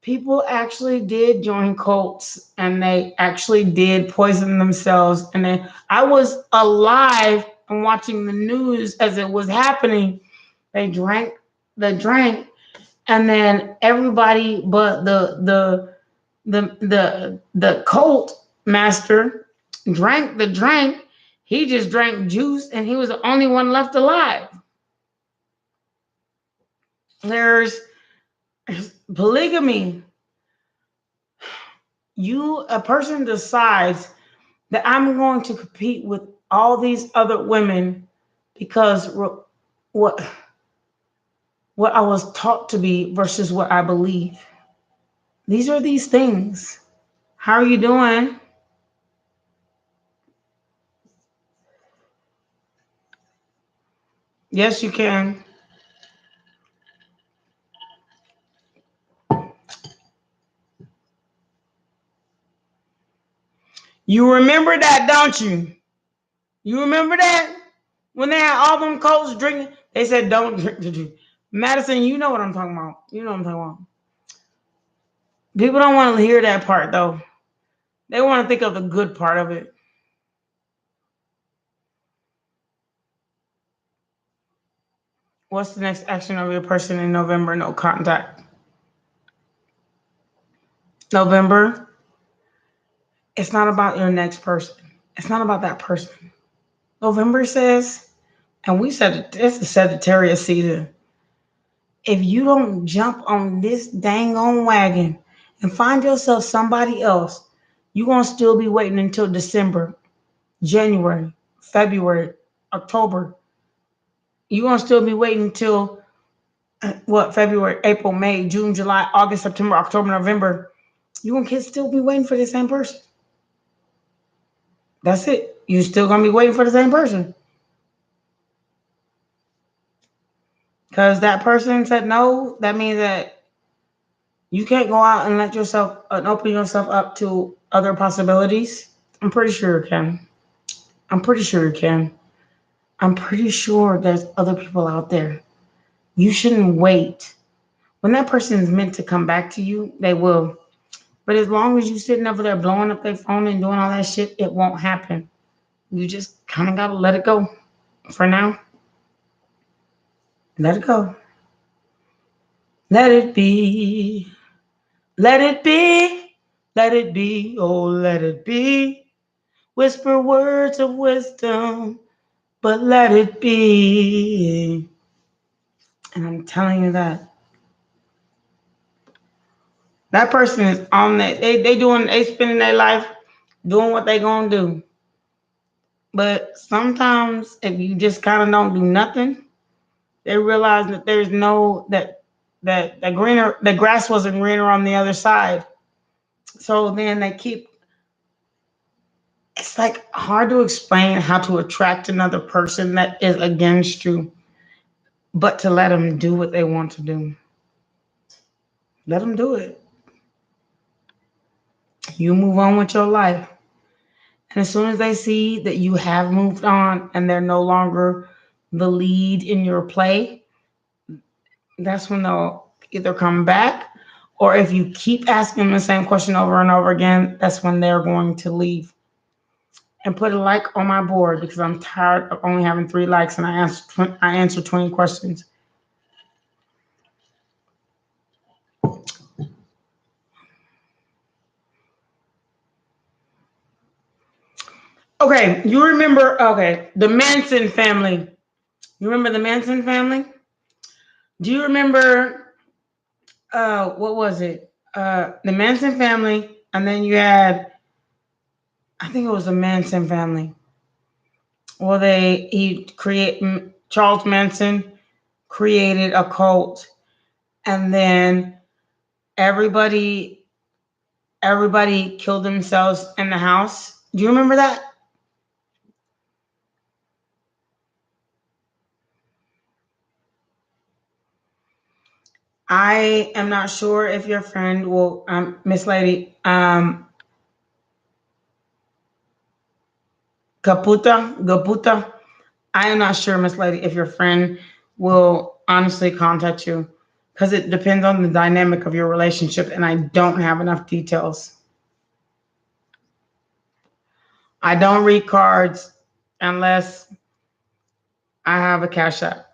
People actually did join cults and they actually did poison themselves. And then I was alive and watching the news as it was happening. They drank the drink, and then everybody but the cult master drank the drink. He just drank juice and he was the only one left alive. There's polygamy. A person decides that I'm going to compete with all these other women because what I was taught to be versus what I believe. These are these things. How are you doing? Yes, you can. You remember that, don't you? You remember that? When they had all them cults drinking, they said don't drink the juice. Madison, you know what I'm talking about. You know what I'm talking about. People don't want to hear that part though. They want to think of the good part of it. What's the next action of your person in November? No contact. November, it's not about your next person. It's not about that person. November says, and we said it's the Sagittarius season. If you don't jump on this dang on wagon and find yourself somebody else, you're going to still be waiting until December, January, February, October. You're going to still be waiting until what? February, April, May, June, July, August, September, October, November. You're going to still be waiting for the same person. That's it. You're still going to be waiting for the same person. Because that person said no, that means that you can't go out and let yourself open yourself up to other possibilities. I'm pretty sure you can. I'm pretty sure you can. I'm pretty sure there's other people out there. You shouldn't wait. When that person is meant to come back to you, they will. But as long as you sitting over there blowing up their phone and doing all that shit, it won't happen. You just kind of got to let it go for now. Let it go. Let it be. Let it be. Let it be. Oh, let it be. Whisper words of wisdom, but let it be. And I'm telling you that. That person is on that. They spending their life doing what they gonna do. But sometimes if you just kind of don't do nothing, they realize that there's no that the grass wasn't greener on the other side. So then they keep. It's like hard to explain how to attract another person that is against you. but to let them do what they want to do. Let them do it. You move on with your life. And as soon as they see that you have moved on and they're no longer the lead in your play, that's when they'll either come back, or if you keep asking them the same question over and over again, that's when they're going to leave. And put a like on my board because I'm tired of only having 3 likes and I answered 20 questions. Okay, you remember, the Manson family. You remember the Manson family? Do you remember, what was it? The Manson family, and then you had, I think it was the Manson family. Well, Charles Manson created a cult, and then everybody killed themselves in the house. Do you remember that? I am not sure if your friend will, Miss Lady, Gaputa. I am not sure, Miss Lady, if your friend will honestly contact you because it depends on the dynamic of your relationship, and I don't have enough details. I don't read cards unless I have a Cash App.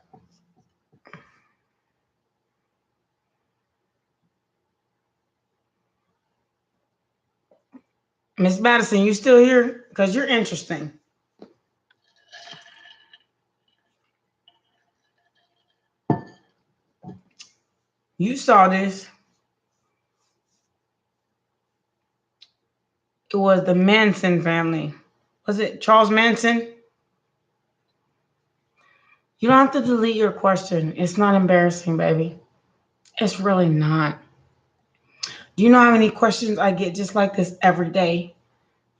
Miss Madison, you still here? Because you're interesting. You saw this. It was the Manson family. Was it Charles Manson? You don't have to delete your question. It's not embarrassing, baby. It's really not. Do you know how many questions I get just like this every day?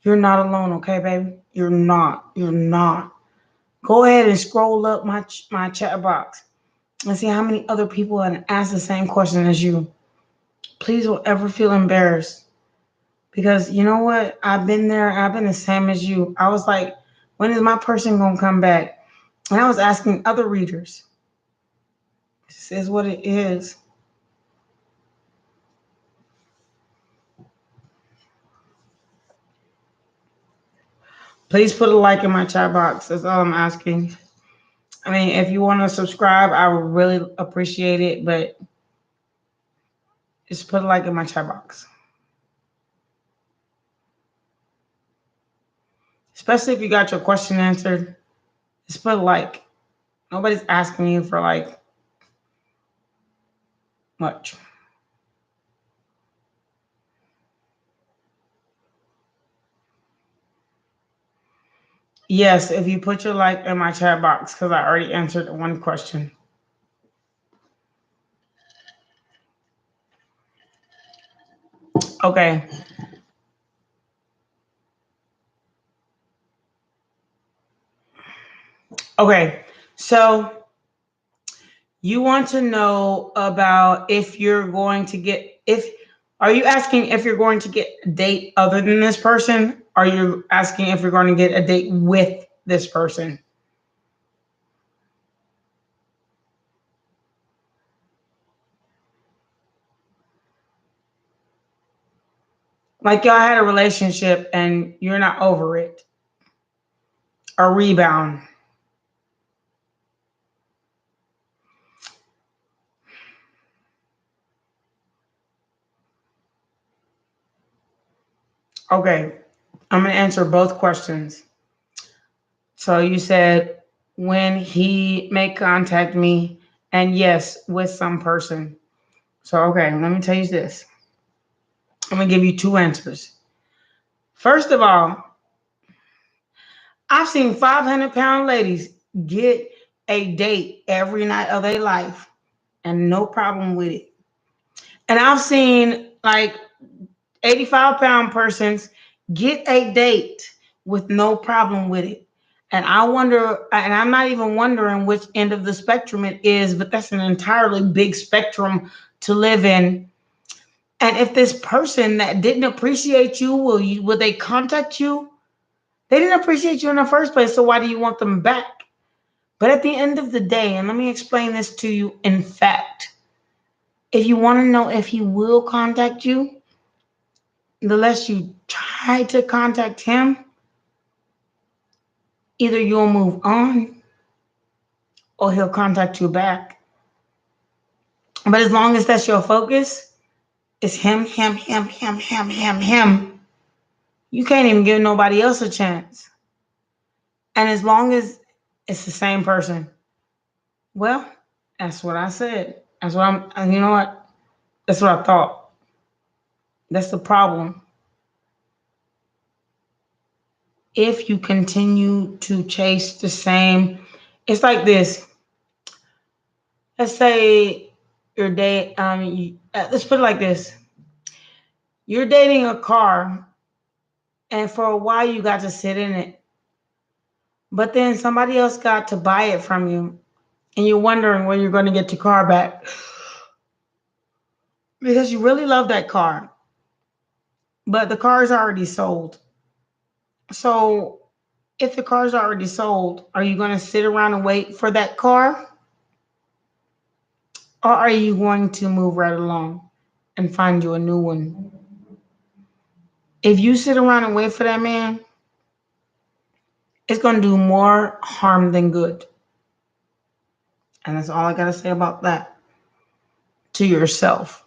You're not alone, okay, baby? You're not. You're not. Go ahead and scroll up my chat box and see how many other people have asked the same question as you. Please don't ever feel embarrassed. Because you know what? I've been there. I've been the same as you. I was like, when is my person going to come back? And I was asking other readers. This is what it is. Please put a like in my chat box. That's all I'm asking. I mean, if you want to subscribe, I would really appreciate it. But just put a like in my chat box. Especially if you got your question answered. Just put a like. Nobody's asking you for like much. Yes, if you put your like in my chat box, because I already answered one question. Okay. Okay. So you want to know about if you're going to get, are you asking if you're going to get a date other than this person? Are you asking if you're going to get a date with this person? Like y'all had a relationship and you're not over it. A rebound. Okay, I'm going to answer both questions. So you said when he may contact me, and yes, with some person. So, okay, let me tell you this. I'm going to give you 2 answers. First of all, I've seen 500-pound ladies get a date every night of their life and no problem with it. And I've seen like 85-pound persons get a date with no problem with it. And I wonder, and I'm not even wondering which end of the spectrum it is, but that's an entirely big spectrum to live in. And if this person that didn't appreciate you, will they contact you? They didn't appreciate you in the first place, so why do you want them back? But at the end of the day, and let me explain this to you in fact, if you want to know if he will contact you, the less you try to contact him, either you'll move on or he'll contact you back. But as long as that's your focus, it's him, you can't even give nobody else a chance. And as long as it's the same person, well, that's what I said. That's what and you know what? That's what I thought. That's the problem. If you continue to chase the same, it's like this. Let's say you're let's put it like this. You're dating a car, and for a while you got to sit in it. But then somebody else got to buy it from you, and you're wondering when you're going to get your car back. Because you really love that car, but the car is already sold. So if the car is already sold, are you going to sit around and wait for that car? Or are you going to move right along and find you a new one? If you sit around and wait for that man, it's going to do more harm than good. And that's all I got to say about that. To yourself,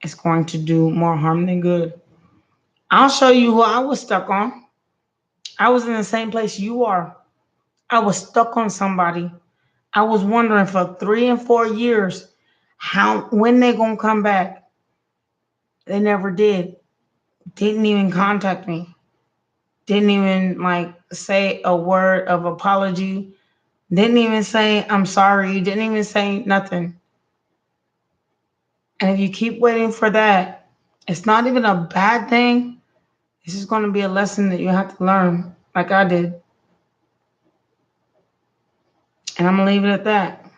it's going to do more harm than good. I'll show you who I was stuck on. I was in the same place you are. I was stuck on somebody. I was wondering for 3 and 4 years when they gonna come back. They never did. Didn't even contact me. Didn't even say a word of apology. Didn't even say I'm sorry. Didn't even say nothing. And if you keep waiting for that, it's not even a bad thing. It's just going to be a lesson that you have to learn, like I did. And I'm going to leave it at that.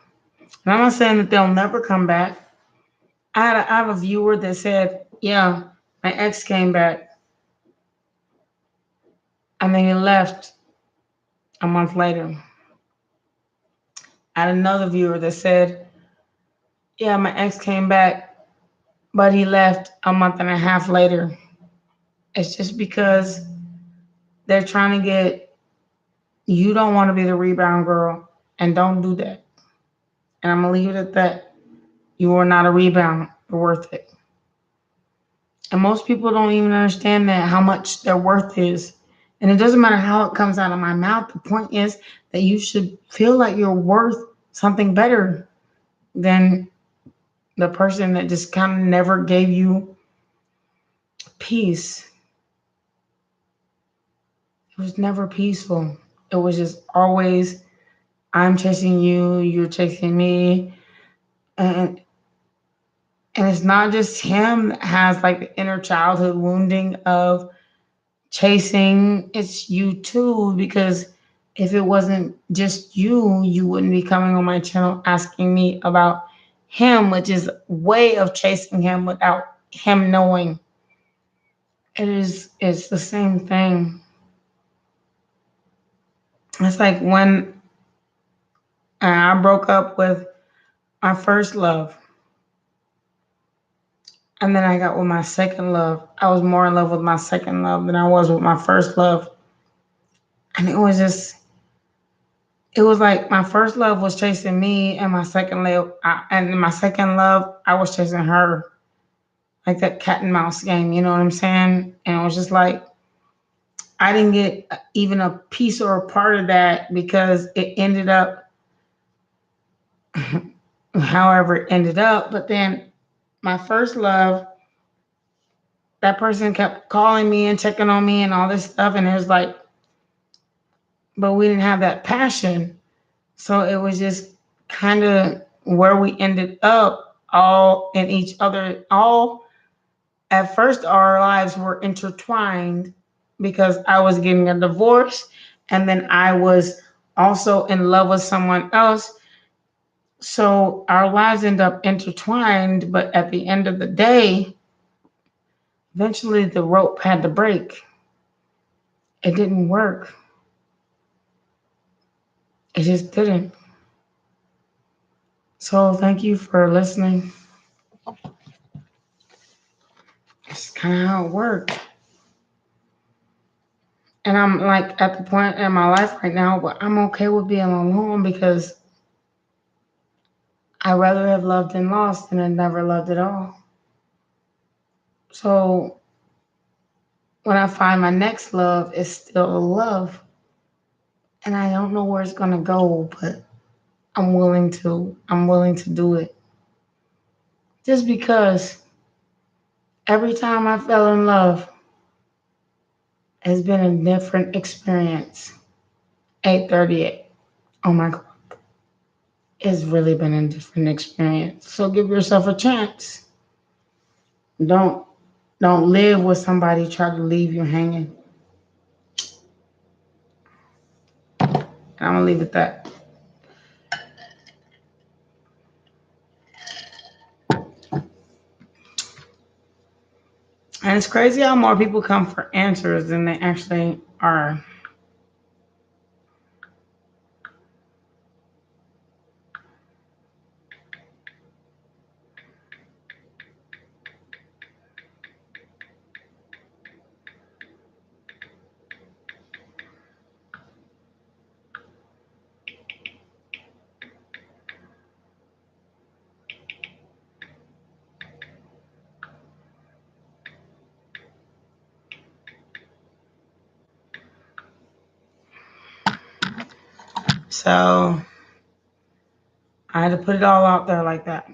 And I'm not saying that they'll never come back. I have a viewer that said, yeah, my ex came back. And then he left a month later. I had another viewer that said, yeah, my ex came back, but he left a month and a half later. It's just because they're trying to get, you don't want to be the rebound girl, and don't do that. And I'm going to leave it at that. You are not a rebound. You're worth it. And most people don't even understand that, how much their worth is. And it doesn't matter how it comes out of my mouth. The point is that you should feel like you're worth something better than the person that just kind of never gave you peace. It was never peaceful. It was just always, I'm chasing you, you're chasing me. And it's not just him that has like the inner childhood wounding of chasing, it's you too, because if it wasn't just you, you wouldn't be coming on my channel asking me about him, which is a way of chasing him without him knowing. It's the same thing. It's like when I broke up with my first love, and then I got with my second love. I was more in love with my second love than I was with my first love. And it was like my first love was chasing me, and my second love, I was chasing her. Like that cat and mouse game, you know what I'm saying? And it was just like, I didn't get even a piece or a part of that because it ended up however it ended up. But then my first love, that person kept calling me and checking on me and all this stuff. And it was like, but we didn't have that passion. So it was just kind of where we ended up, all in each other. At first, our lives were intertwined because I was getting a divorce And then I was also in love with someone else. So our lives end up intertwined, but at the end of the day, eventually the rope had to break. It didn't work. It just didn't. So thank you for listening. It's kind of how it worked. And I'm like at the point in my life right now where I'm okay with being alone because I'd rather have loved and lost than have never loved at all. So when I find my next love, it's still a love. And I don't know where it's gonna go, but I'm willing to do it. Just because every time I fell in love has been a different experience. 8:38. Oh my God. It's really been a different experience. So give yourself a chance. Don't don't live with somebody try to leave you hanging. And I'm gonna leave it at that. And it's crazy how more people come for answers than they actually are. So I had to put it all out there like that.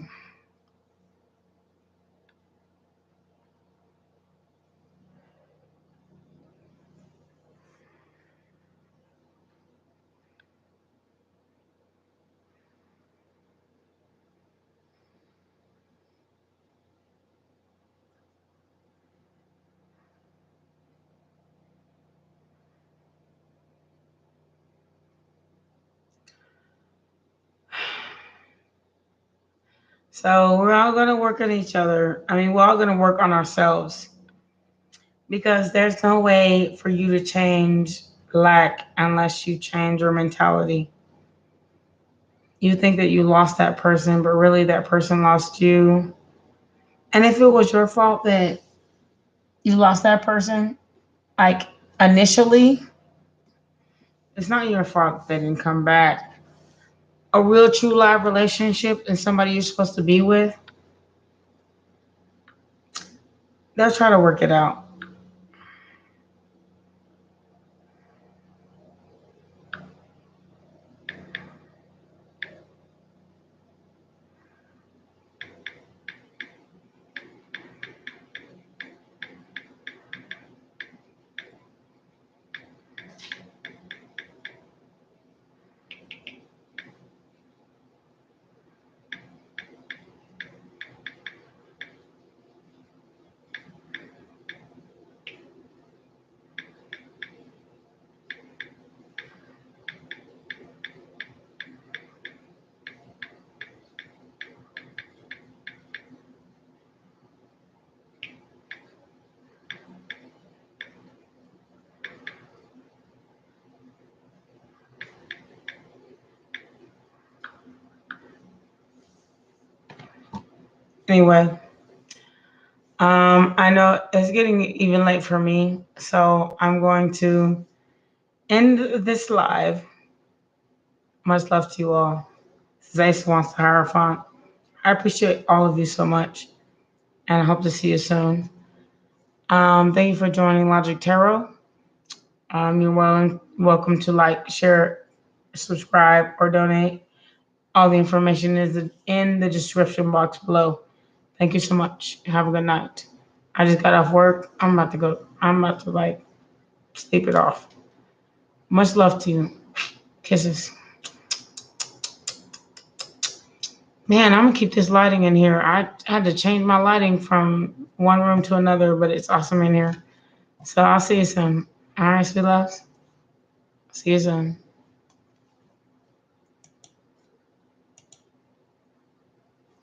So we're all gonna work on each other. I mean, we're all gonna work on ourselves because there's no way for you to change lack unless you change your mentality. You think that you lost that person, but really that person lost you. And if it was your fault that you lost that person, like initially, it's not your fault that they didn't come back. A real true live relationship and somebody you're supposed to be with, they'll try to work it out. Anyway, I know it's getting even late for me, so I'm going to end this live. Much love to you all. Zace wants to hire a font. I appreciate all of you so much, and I hope to see you soon. Thank you for joining Logic Tarot. You're welcome to like, share, subscribe, or donate. All the information is in the description box below. Thank you so much. Have a good night. I just got off work. I'm about to go. I'm about to like sleep it off. Much love to you. Kisses. Man, I'm gonna keep this lighting in here. I had to change my lighting from one room to another, but it's awesome in here. So I'll see you soon. All right, sweet loves. See you soon.